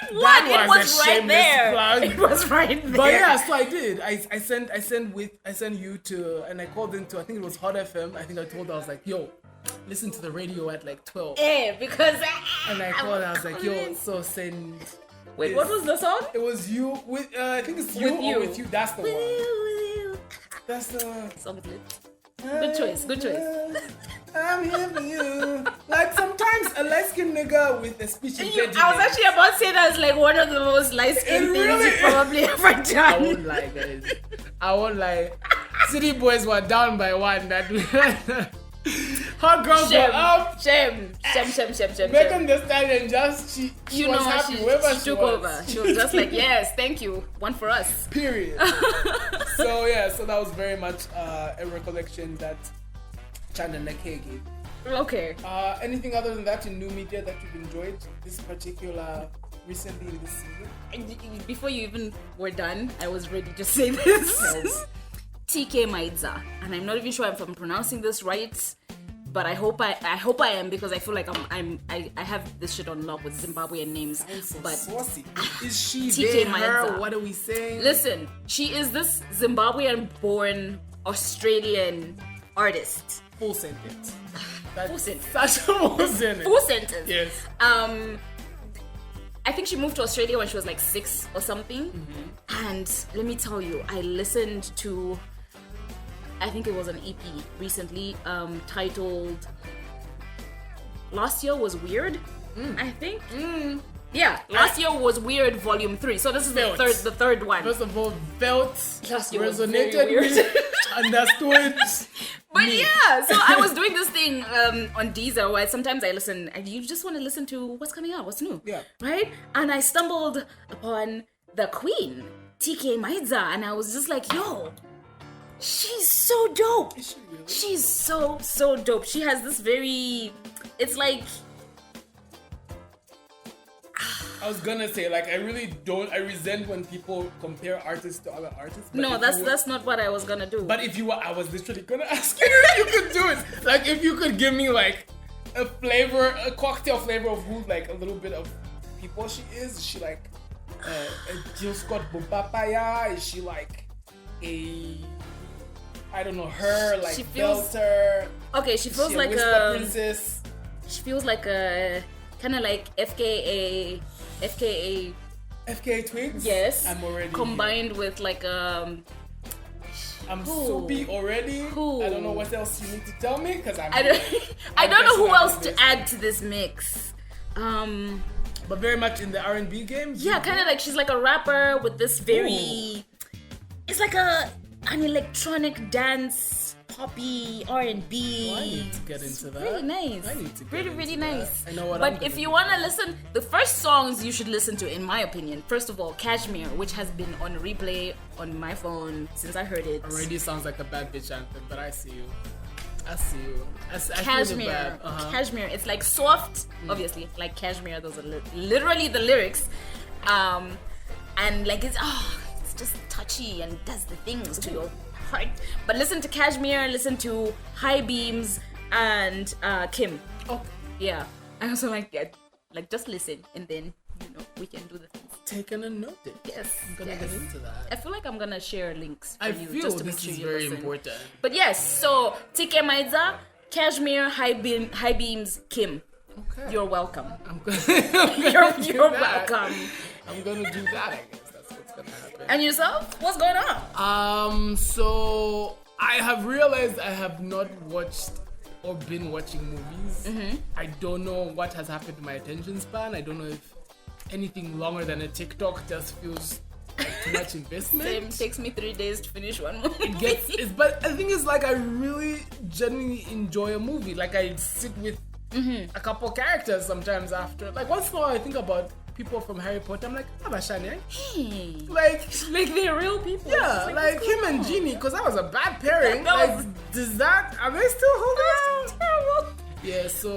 What? That It was was a right shameless there. plug. It was right there. But yeah, so I did. I sent you to, and I called into, I think it was Hot FM. I think I told her, I was like, yo, listen to the radio at like 12. Yeah, because And I called her, I was like, yo, so send. Wait, what was the song? It was you with, I think it's you With or You. with you. That's the one. That's the one. Song clip. Good choice. I'm here for you. Like sometimes a light-skinned nigga with a speech impediment. I was actually about to say that's like one of the most light-skinned things you've probably ever done. I won't lie, guys. I won't lie. City boys were down by one. That hot girls were up. Shame. Megan Thee Stallion she was happy. Whoever she took over. She was just like, yes, thank you. One for us. Period. So that was very much a recollection that Chanda Neke gave. Okay. Anything other than that in new media that you've enjoyed this particular recently in this season? Before you even were done, I was ready to say this. TK Maidza, and I'm not even sure if I'm pronouncing this right, but I hope I am, because I feel like I have this shit on lock with Zimbabwean names. So but saucy. Is she TK there? Her? Maidza. What are we saying? Listen, she is this Zimbabwean-born Australian artist. Full sentence. Full sentence. Such a full sentence. Full sentence. Yes. I think she moved to Australia when she was like 6 or something. And let me tell you, I listened to, I think it was an EP recently, titled Last Year Was Weird, I think. Yeah, Last Year Was Weird Volume 3. So this is the third one. First of all, felt, Last year was resonated very weird. with, understood. But yeah, so I was doing this thing on Deezer where sometimes I listen, and you just want to listen to what's coming out, what's new. Yeah. Right? And I stumbled upon the Queen, TK Maidza, and I was just like, yo, she's so dope. Is she really? She's so dope. She has this very, it's like, I was gonna say, like, I resent when people compare artists to other artists. But no, that's not what I was gonna do. But if you were, I was literally gonna ask you if you could do it. Like, if you could give me, like, a cocktail flavor of who, like, a little bit of people she is. Is she, like, a Jill Scott Bupapaya? Is she, like, I don't know, her, like, she feels, belter? Okay, she feels like a princess. She feels like a, kind of like FKA Twigs? Yes. I'm already combined with like I'm soupy already. Who? I don't know what else you need to tell me because I don't know who else to add to this mix. But very much in the R&B game. Yeah, kind of like she's like a rapper with this very. It's like an electronic dance. Poppy R&B. I need to get into that. Really nice. I need to get really, into really that. nice. I know what But if you do. want to listen, the first songs you should listen to, in my opinion, first of all, Kashmir, which has been on replay on my phone since I heard it. Already sounds like a bad bitch anthem, but I see you. I see you. I feel the Cashmere. bad. Uh-huh. Cashmere. It's like soft, obviously, like Cashmere. Those are literally the lyrics. And like it's just touchy and does the things to your heart. But listen to Cashmere, listen to High Beams and Kim. Oh, Yeah. I also like just listen and then we can do the things. taken a note. Yes. I'm gonna get into that. I feel like I'm gonna share links for I you feel just to this make sure is you very listen. important. But yes, so TK Maidza, Cashmere, High Beams, Kim. Okay. You're welcome. I'm gonna do You're that. welcome. I'm gonna do that. I guess that's what's gonna happen. And yourself? What's going on? So I have realized I have not watched or been watching movies. Mm-hmm. I don't know what has happened to my attention span. I don't know if anything longer than a TikTok just feels like too much investment. Same, takes me 3 days to finish one movie. But the thing is, like, I really genuinely enjoy a movie. Like, I sit with a couple characters sometimes after. Like, once in a while, I think about people from Harry Potter. I'm like, Abashane. Like they're real people. Yeah, like him and Genie, because that was a bad pairing. That Are they still holding out? Terrible. Yeah, so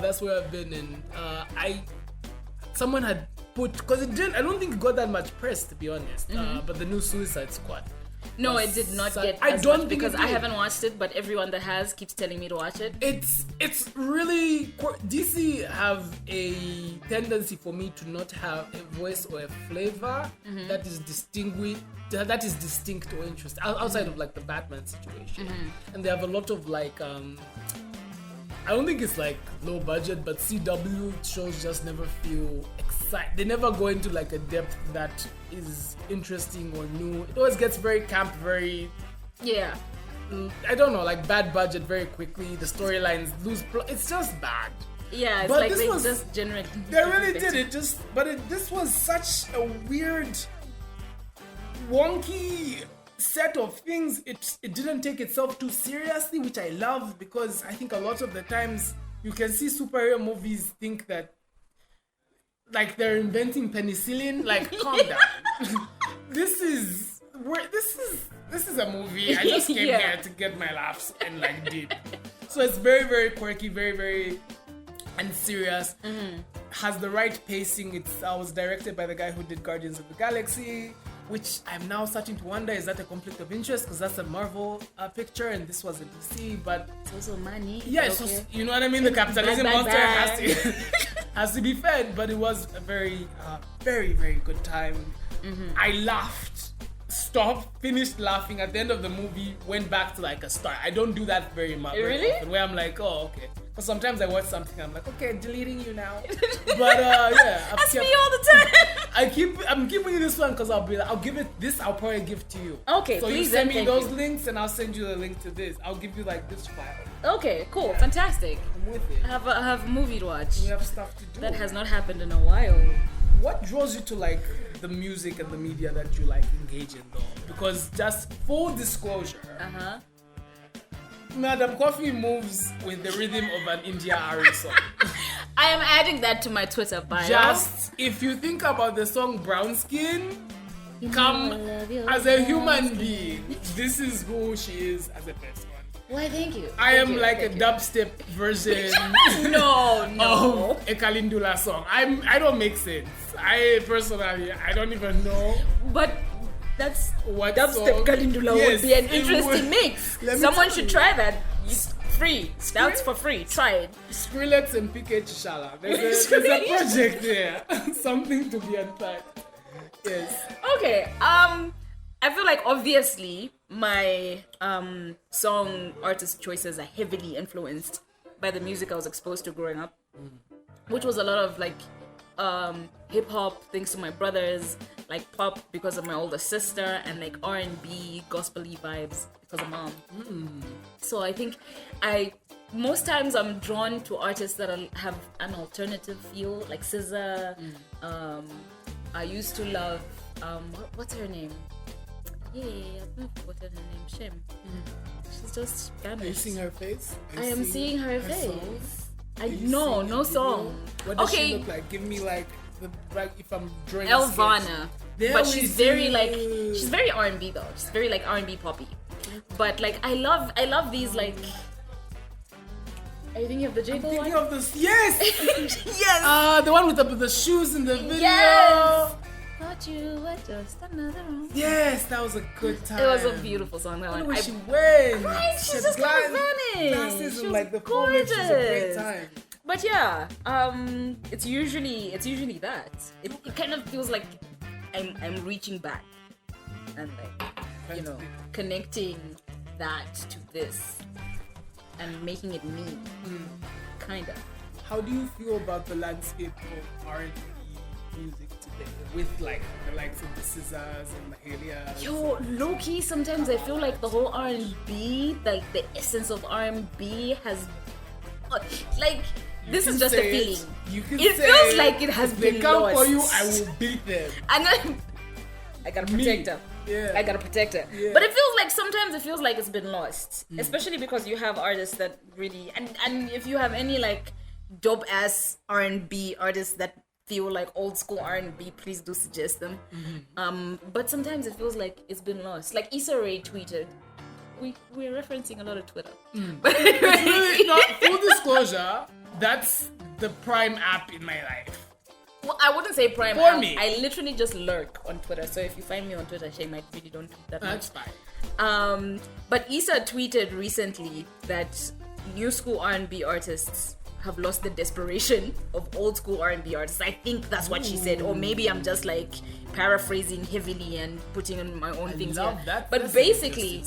that's where I've been in. Someone had put, because I don't think it got that much press, to be honest. But the new Suicide Squad. No, it did not get I as don't much think because it I did. haven't watched it, but everyone that has keeps telling me to watch it. It's really DC have a tendency for me to not have a voice or a flavor that is distinct or interesting outside of like the Batman situation, and they have a lot of like I don't think it's like low budget, but CW shows just never feel exciting. They never go into like a depth that is interesting or new. It always gets very camp, very I don't know, like bad budget very quickly. The storylines lose it's just bad. Yeah, it's But like this they was- just generate. They really did it. This was such a weird, wonky set of things. It didn't take itself too seriously, which I love, because I think a lot of the times you can see superhero movies think that like they're inventing penicillin. Like, calm down. This is a movie. I just came here to get my laughs and like did. So it's very, very quirky, very, very unserious. has the right pacing. It was directed by the guy who did Guardians of the Galaxy, which I'm now starting to wonder, is that a conflict of interest? Because that's a Marvel picture and this was a DC, but... It's also money. Yeah, it's okay. just, you know what I mean? The capitalism monster has to be fed, but it was a very, very, very good time. I laughed, stopped, finished laughing at the end of the movie, went back to like a start. I don't do that very much. Really? Often, where I'm like, oh, okay. Because sometimes I watch something and I'm like, okay, deleting you now. But yeah, that's me all the time. I'm giving you this one because I'll give it this. I'll probably give to you. Okay, so please. You send me those links and I'll send you the link to this. I'll give you like this file. Okay, cool, fantastic. I'm with it. I have a movie to watch. We have stuff to do. That has not happened in a while. What draws you to like the music and the media that you like engage in though? Because just full disclosure. Madam Kofi moves with the rhythm of an India R&B song. I am adding that to my Twitter bio. Just, if you think about the song Brown Skin, come as a human being. This is who she is as a person. Why, thank you. I am like a dubstep version no. of a Kalindula song. I don't make sense. I personally, I don't even know. But that's what dubstep Kalindula would be an interesting mix. Someone should try that. It's free. That's for free. Try it. Skrillex and PK Chishala. There's a project there. Something to be unpacked. Yes. Okay. I feel like obviously my song artist choices are heavily influenced by the music I was exposed to growing up, which was a lot of like hip hop thanks to my brothers, like pop because of my older sister, and like R&B gospel-y vibes because of mom. So I think most times I'm drawn to artists that have an alternative feel, like SZA. I used to love what's her name? I've forgotten her name. Shame. She's just vanished. Are you seeing her face? I am seeing her face. Songs? No song. What does she look like? Give me like if I'm drawing Elvana. But she's very like you. she's very R&B though. She's very like R&B poppy. But like I love these like. Are you thinking of the J Cole one? Thinking of this. Yes. Yes. The one with the shoes in the video. Yes. Thought you were just another one. Yes, that was a good time. It was a beautiful song. That What one. was she wearing? Right, she's just kind of vanished. Glasses She and was like the gorgeous. She's a great time. But yeah, it's usually that. It kind of feels like I'm reaching back and like connecting that to this and making it me, kinda. How do you feel about the landscape of R&B music today, with like the likes of the SZAs and the Mahalias? Yo, low key, sometimes I feel like the whole R&B, like the essence of R&B has, like, this is just a feeling. It feels like it has been lost. If they come for you, I will beat them. I gotta protect her. Yeah. I gotta protect her. Yeah. But sometimes it feels like it's been lost. Especially because you have artists that really, and if you have any like dope ass R&B artists that feel like old school R&B, please do suggest them. But sometimes it feels like it's been lost. Like Issa Rae tweeted. We're referencing a lot of Twitter. But full disclosure, that's the prime app in my life. Well, I wouldn't say prime For app. me. I literally just lurk on Twitter. So if you find me on Twitter, Shame, I really don't tweet that much. That's fine. But Issa tweeted recently that new school R&B artists have lost the desperation of old school R&B artists. I think that's what she said, or maybe I'm just like paraphrasing heavily and putting in my own things here. That. But That's basically,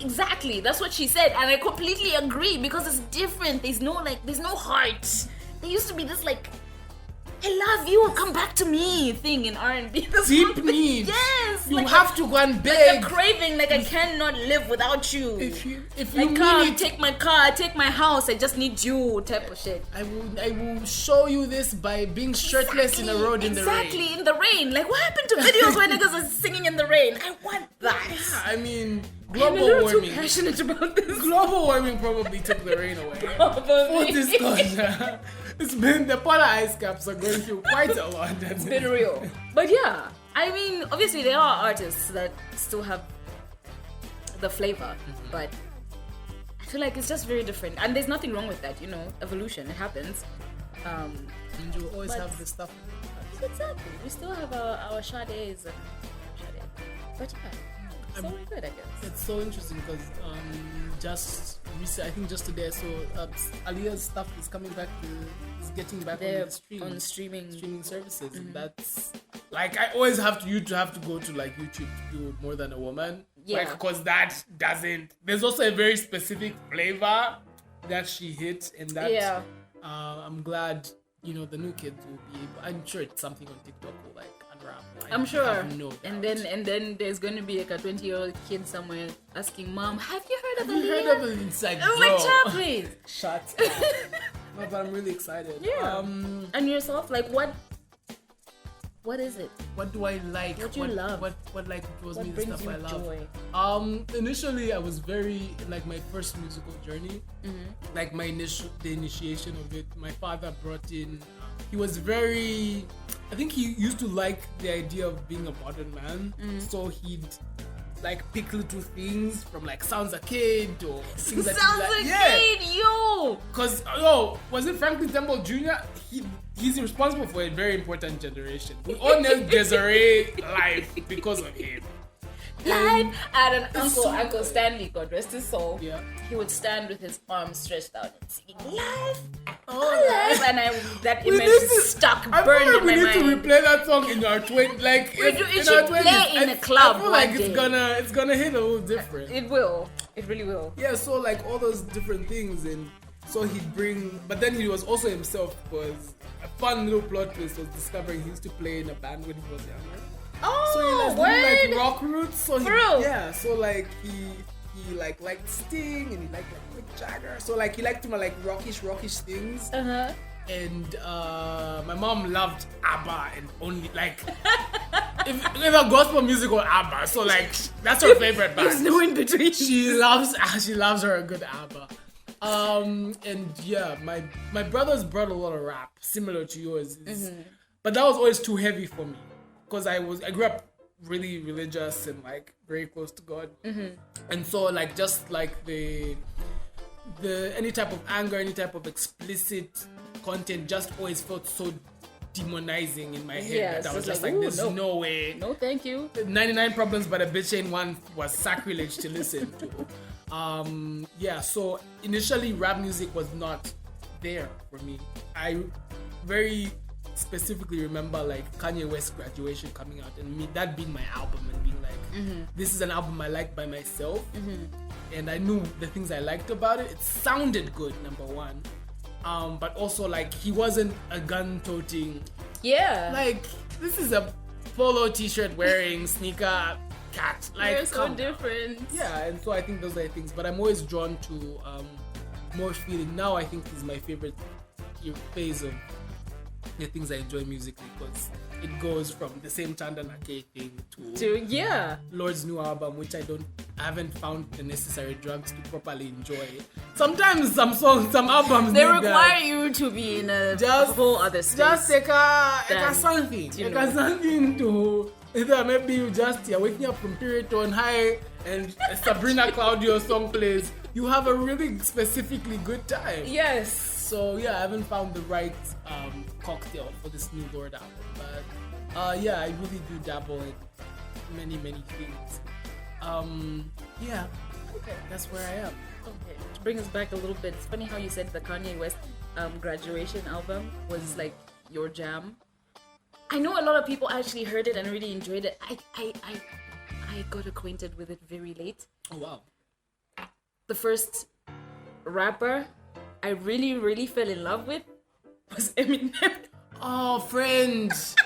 exactly, that's what she said, and I completely agree because it's different. There's no heart. There used to be this like, I love you, come back to me thing in R&B. Deep need. Yes. You like have to go and beg. Like a craving, like I cannot live without you. If you like, come, take my car, take my house, I just need you, type of shit. I will show you this by being shirtless in the road in the rain. Exactly, in the rain. Like, what happened to videos where niggas are singing in the rain? I want that. Yeah, I mean, I'm global a little warming. too passionate about this. Global warming probably took the rain away. Probably. Full disclosure. It's been, the polar ice caps are going through quite a lot. It's been real. But yeah, I mean, obviously there are artists that still have the flavor, but I feel like it's just very different. And there's nothing wrong with that, evolution, it happens. And you'll always have the stuff. Exactly. We still have our Sade's and but yeah, so we're good, I guess. It's so interesting because just recently, I think just today I saw Alia's stuff is coming back is getting back They're on the stream. on streaming services. And that's like I always have to go to like YouTube to do More Than a Woman. Yeah. Like, because that doesn't. There's also a very specific flavor that she hit, and that I'm glad the new kids will be able. I'm sure it's something on TikTok will like unwrap. I'm sure. No and then there's going to be like a 20-year-old kid somewhere asking mom, "Have you heard of the heard of it? It's like, I'm like, child, please. Shut up. No, but I'm really excited. Yeah. And yourself, like what is it? What do I like? What do you love? What like draws me What the brings stuff you I love? joy? Initially I was very like my first musical journey, like the initiation of it. My father brought in. He was very. I think he used to like the idea of being a modern man, so he'd like pick little things from like Sounds Arcade or things that Sounds Arcade, yo! Because was it Franklin Temple Jr.? He's responsible for a very important generation. We all know Desiree life because of him. Live at an Uncle Stanley, God rest his soul. Yeah. He would stand with his arms stretched out and sing live, Oh, and that image stuck, burned in my mind. We need to replay that song in our 20s. Like It should play in a club. I feel like one day. it's gonna hit a little different. It will. It really will. Yeah. So like all those different things, and so he'd bring. But then he was also himself, because a fun little plot twist was discovering he used to play in a band when he was younger. Oh, So he was doing like rock roots. So so like he liked Sting, and he liked like Mick Jagger. So like he liked like rockish things. And my mom loved ABBA, and only like if a gospel music or ABBA. So like that's her favorite band. There's no in between. She loves her a good ABBA. And yeah, my brothers brought a lot of rap similar to yours, but that was always too heavy for me. Because I grew up really religious and like very close to God, and so like just like the any type of anger, any type of explicit content just always felt so demonizing in my head that I was just like, there's no way. No, thank you. 99 Problems but a Bitch Ain't One was sacrilege to listen to. So initially rap music was not there for me. I very specifically remember like Kanye West Graduation coming out, and that being my album, and being like, this is an album I like by myself, and I knew the things I liked about it. It sounded good, number one, but also like he wasn't a gun-toting, like this is a polo t-shirt wearing sneaker cat, like you're so different. And so I think those are the things, but I'm always drawn to more feeling. Now I think is my favorite phase of the things I enjoy musically, because it goes from the same Chanda Nake thing to Lord's new album, which I haven't found the necessary drugs to properly enjoy. Sometimes some albums they require you to be in a whole other space. Just take something to either maybe you're waking up from period tone high and a Sabrina Claudio song plays. You have a really specifically good time. Yes. So I haven't found the right cocktail for this new Lord album, but I really do dabble in many things. Okay, that's where I am. Okay, to bring us back a little bit, it's funny how you said the Kanye West Graduation album was like your jam. I know a lot of people actually heard it and really enjoyed it. I got acquainted with it very late. Oh wow. The first rapper I really fell in love with was Eminem. Oh, friends.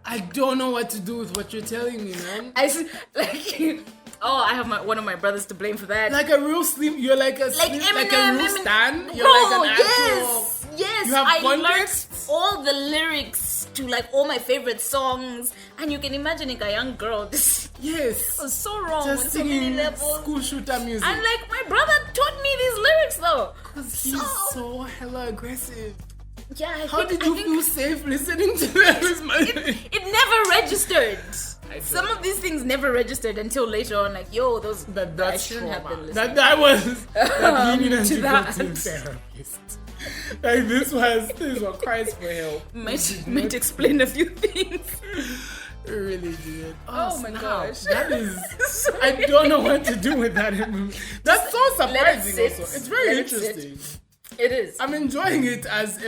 I don't know what to do with what you're telling me, man. I have one of my brothers to blame for that. Like a real sleep. You're like a Eminem, like a real stan. You're bro, like an actual. Yes. You have I context? learned all the lyrics to like all my favorite songs, and you can imagine like a young girl. This was so wrong on Just so many singing levels. school shooter music. And like my brother taught me these lyrics though. Because he's so hella aggressive. Yeah, How did you feel safe listening to that? It never registered. Some of these things never registered until later on. Like, those I shouldn't have been listening. That was that he needed to go to a therapist. Like this was cries for help. Might explain a few things. It really did. Oh my gosh. That is. I don't know what to do with that. That's so surprising. Also, it's very interesting. It is. I'm enjoying it as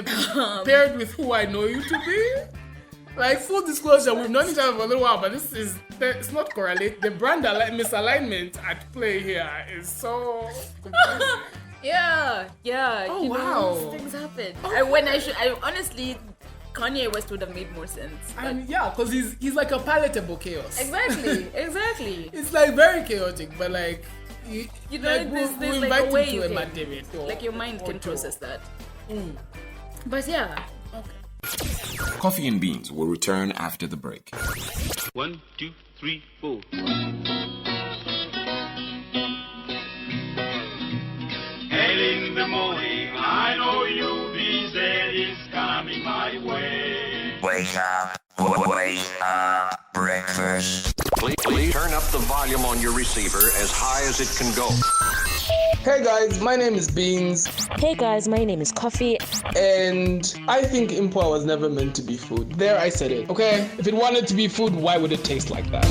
paired with who I know you to be. Like, full disclosure, we've known each other for a little while, but it's not correlated. The brand misalignment at play here is so confusing. Yeah. Oh, you wow. know, things happen. I honestly, Kanye West would have made more sense. Yeah, because he's like a palatable chaos. Exactly. It's like very chaotic, but like you know, like, there's we'll like invite a way him you to a can, Matt David like your mind can tour. process that. But yeah. Coffee and Beans will return after the break. 1, 2, 3, 4. Early in the morning, I know you'll be there, it's coming my way. Wake up, breakfast. Please turn up the volume on your receiver as high as it can go. Hey guys, my name is Beans, Hey guys, my name is Kofi. and I think Impwa was never meant to be food. There, I said it. Okay, if it wanted to be food, why would it taste like that?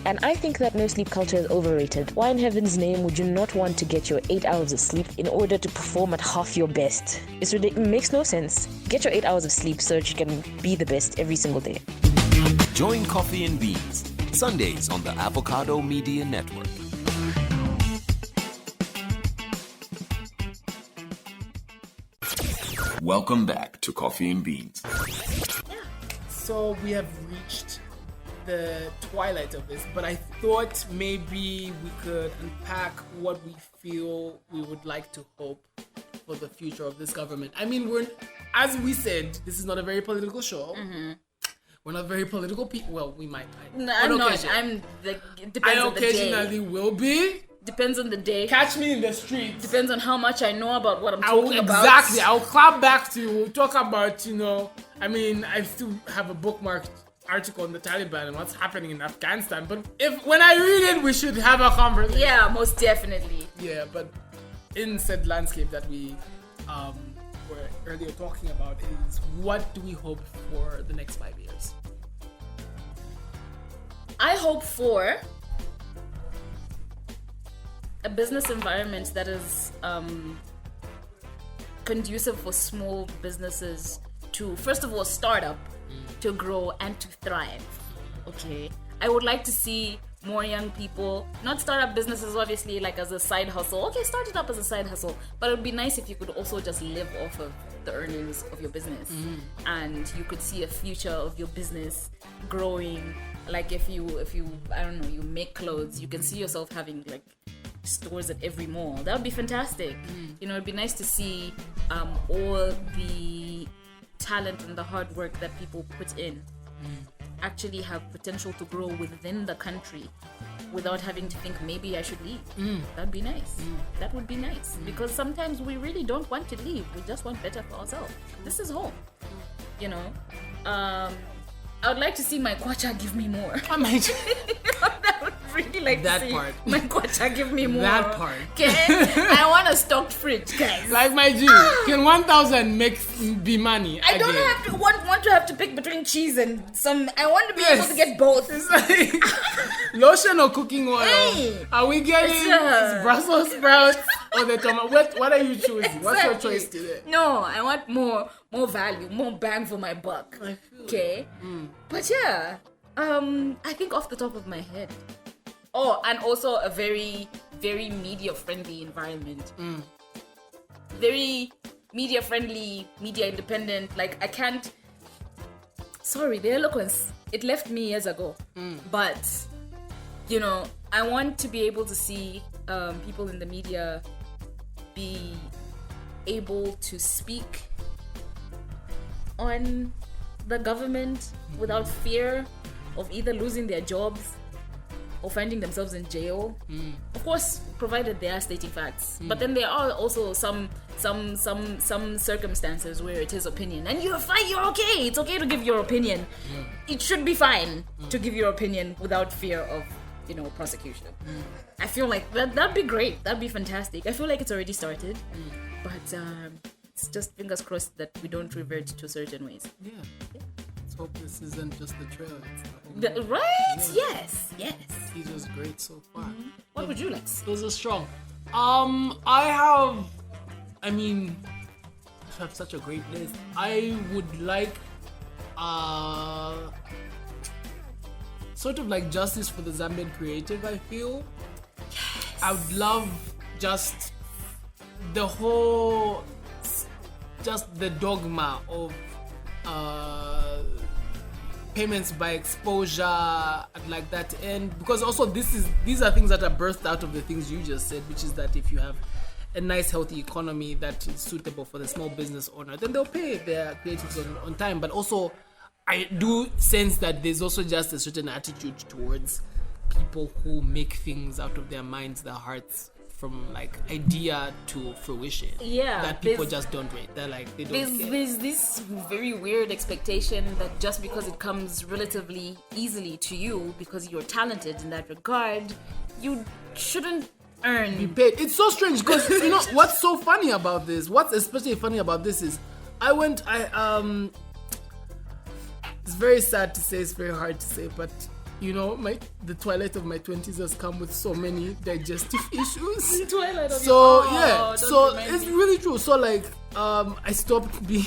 And I think that no sleep culture is overrated. Why in heaven's name would you not want to get your 8 hours of sleep in order to perform at half your best? It makes no sense. Get your 8 hours of sleep so that you can be the best every single day. Join Coffee and Beans, Sundays on the Avocado Media Network. Welcome back to Coffee and Beans. So we have reached the twilight of this, but I thought maybe we could unpack what we feel we would like to hope for the future of this government. I mean, as we said, this is not a very political show. Mm-hmm. We're not very political people. Well, we might. No, I'm not. It depends on the day. I occasionally will be. Depends on the day. Catch me in the streets. Depends on how much I know about what I'm talking about. Exactly. I'll clap back to you. We'll talk about, I mean, I still have a bookmarked article on the Taliban and what's happening in Afghanistan. But when I read it, we should have a conversation. Yeah, most definitely. Yeah, but in said landscape that we were earlier talking about is what do we hope for the next 5 years? I hope for a business environment that is conducive for small businesses to, first of all, start up, to grow and to thrive. Okay, I would like to see more young people not start up businesses obviously like as a side hustle. Okay, start it up as a side hustle, but it would be nice if you could also just live off of the earnings of your business, and you could see a future of your business growing. Like if you I don't know, you make clothes, you can see yourself having like stores at every mall. That would be fantastic. It'd be nice to see all the talent and the hard work that people put in actually have potential to grow within the country without having to think maybe I should leave. That'd be nice. That would be nice, because sometimes we really don't want to leave. We just want better for ourselves. This is home. I would like to see my kwacha give me more. I would really like that to see part. my kwacha give me more. That part. Okay? I want a stocked fridge, guys. Like my G, can 1,000 be money? I don't have to want to have to pick between cheese and some. I want to be able to get both. It's like lotion or cooking oil. Hey. Are we getting Brussels sprouts or the tomato? What are you choosing? What's your choice today? No, I want more value, more bang for my buck. Okay, but yeah, I think off the top of my head. Oh, and also a very, very media-friendly environment. Very media-friendly, media-independent. Like, I can't... Sorry, the eloquence, it left me years ago. But, I want to be able to see people in the media be able to speak on the government without fear of either losing their jobs or finding themselves in jail. Of course, provided they are stating facts. But then there are also some circumstances where it is opinion, and you're fine. You're okay. It's okay to give your opinion. It should be fine to give your opinion without fear of prosecution. I feel like that'd be great. That'd be fantastic. I feel like it's already started, but It's just fingers crossed that we don't revert to certain ways. Yeah. Let's hope this isn't just the trailer. It's the whole Right? Yeah. Yes. He's just great so far. What would you like to see? Those are strong. I have such a great list. I would like sort of like justice for the Zambian creative, I feel. Yes. I would love just the whole, just the dogma of payments by exposure and like that, and because also these are things that are birthed out of the things you just said, which is that if you have a nice healthy economy that is suitable for the small business owner, then they'll pay their creatives on time. But also I do sense that there's also just a certain attitude towards people who make things out of their minds, their hearts, from like idea to fruition. Yeah, that people just don't rate. They're like, they don't care. There's this very weird expectation that just because it comes relatively easily to you, because you're talented in that regard, you shouldn't earn. Be paid. It's so strange because you know what's so funny about this? What's especially funny about this is it's very sad to say, it's very hard to say, but you know, the twilight of my 20s has come with so many digestive issues. Twilight of so your... yeah, so it's really true. So like, I stopped being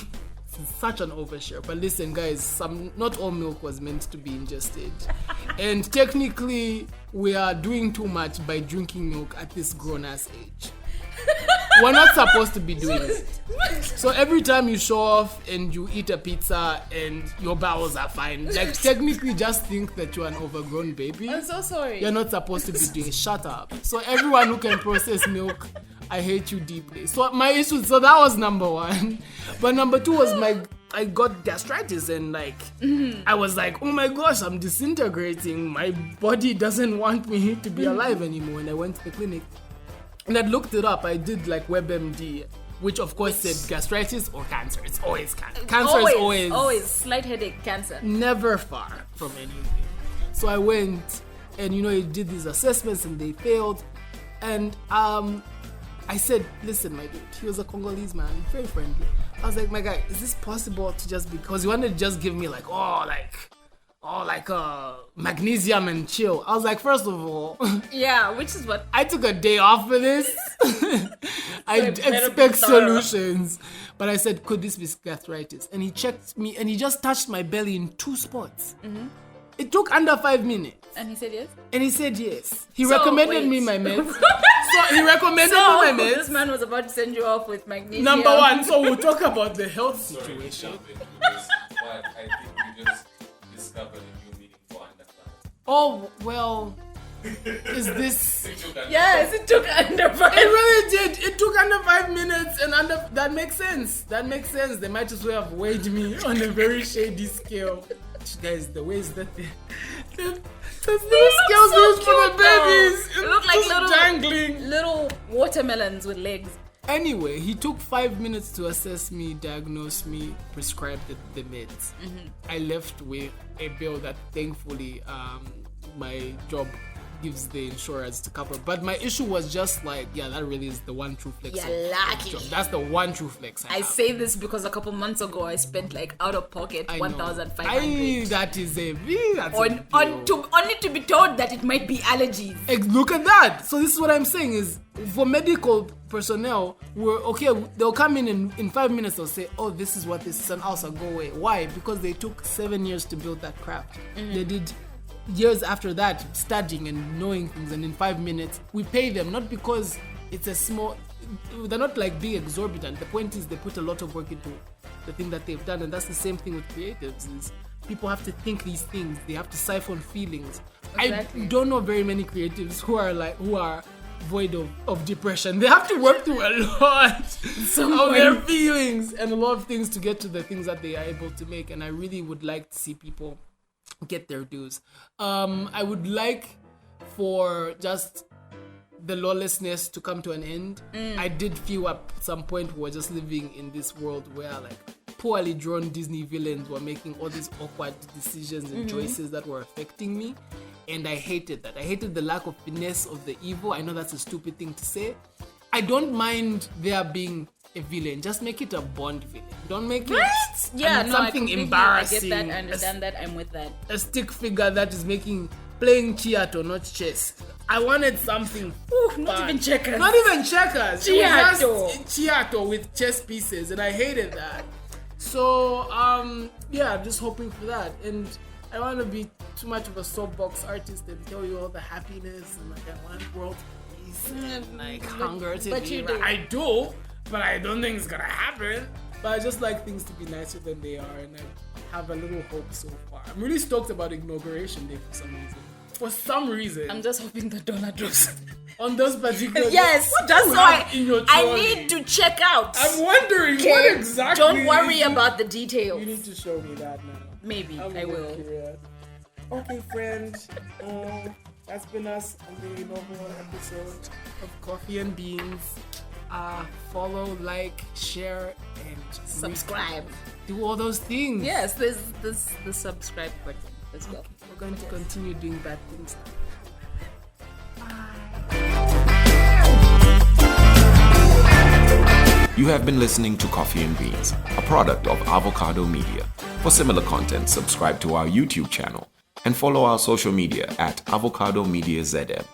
such an overshare. But listen, guys, not all milk was meant to be ingested, and technically, we are doing too much by drinking milk at this grown-ass age. We're not supposed to be doing it. So every time you show off and you eat a pizza and your bowels are fine, like technically just think that you're an overgrown baby. I'm so sorry. You're not supposed to be doing it. Shut up. So everyone who can process milk, I hate you deeply. So my issue, so that was number one. But number two was I got gastritis and like, I was like, oh my gosh, I'm disintegrating. My body doesn't want me to be alive anymore. And I went to the clinic. And I looked it up. I did like WebMD, which of course said gastritis or cancer. It's always cancer. Cancer is always slight headache cancer. Never far from anything. So I went and I did these assessments and they failed. And I said, listen, my dude, he was a Congolese man, very friendly. I was like, my guy, is this possible to just, because he wanted to just give me magnesium and chill. I was like, first of all, yeah, which is what I took a day off for this. I expect solutions, but I said, could this be gastritis? And he checked me and he just touched my belly in 2 spots. Mm-hmm. It took under 5 minutes. And he said yes? And he said yes. He recommended me my meds. This man was about to send you off with magnesium. Number one, so we'll talk about the health situation. But I think we just discovered a new meaning for underclass. Oh, well, is this... Yes, it took under 5 minutes. It really did. It took under 5 minutes and that makes sense. That makes sense. They might as well have weighed me on a very shady scale. Guys, the ways that the scales used for the babies. It looked like little dangling little watermelons with legs. Anyway, he took 5 minutes to assess me, diagnose me, prescribe the meds. Mm-hmm. I left with a bill that thankfully my job gives the insurers to cover. But my issue was just like, yeah, that really is the one true flex. You're lucky. That's the one true flex I have. say this because a couple months ago I spent like out of pocket 1,500. That is only to be told that it might be allergies. Look at that. So this is what I'm saying is, for medical personnel, they'll come in 5 minutes, they'll say, oh, this is what this is, and also go away. Why? Because they took 7 years to build that craft. Mm-hmm. They did years after that studying and knowing things, and in 5 minutes we pay them, not because it's a small, they're not like being exorbitant. The point is they put a lot of work into the thing that they've done, and that's the same thing with creatives. Is people have to think these things, they have to siphon feelings. Exactly. I don't know very many creatives who are void of depression. They have to work through a lot of their feelings and a lot of things to get to the things that they are able to make, and I really would like to see people get their dues. I would like for just the lawlessness to come to an end. I did feel at some point we were just living in this world where like poorly drawn Disney villains were making all these awkward decisions and choices that were affecting me, and I hated that. I hated the lack of finesse of the evil. I know that's a stupid thing to say. I don't mind there being a villain. Just make it a Bond villain. Don't make it Yeah, no, something I embarrassing. I get that. I understand that. I'm with that. A stick figure that is playing Chiato, not chess. I wanted something. Not even checkers. Not even checkers. It was Chiato. just Chiato with chess pieces, and I hated that. So yeah, I'm just hoping for that. And I don't want to be too much of a soapbox artist and tell you all the happiness and like I want world peace and like hunger to but be. you do. I do, but I don't think it's gonna happen. But I just like things to be nicer than they are, and I have a little hope so far. I'm really stoked about Inauguration Day for some reason. For some reason, I'm just hoping the dollar drops. on those particular Yes, what just do so you have in your I trolley? need to check out. I'm wondering Okay, what exactly. Don't worry about the details. You need to show me that now. Maybe I'm I will. curious. Okay, friend. That's been us on the inaugural episode of Coffee and Beans. Follow, like, share, and Subscribe. do all those things. Yes, there's the subscribe button as well. We're going to continue doing bad things. You have been listening to Coffee and Beans, a product of Avocado Media. For similar content, subscribe to our YouTube channel and follow our social media at Avocado Media ZM.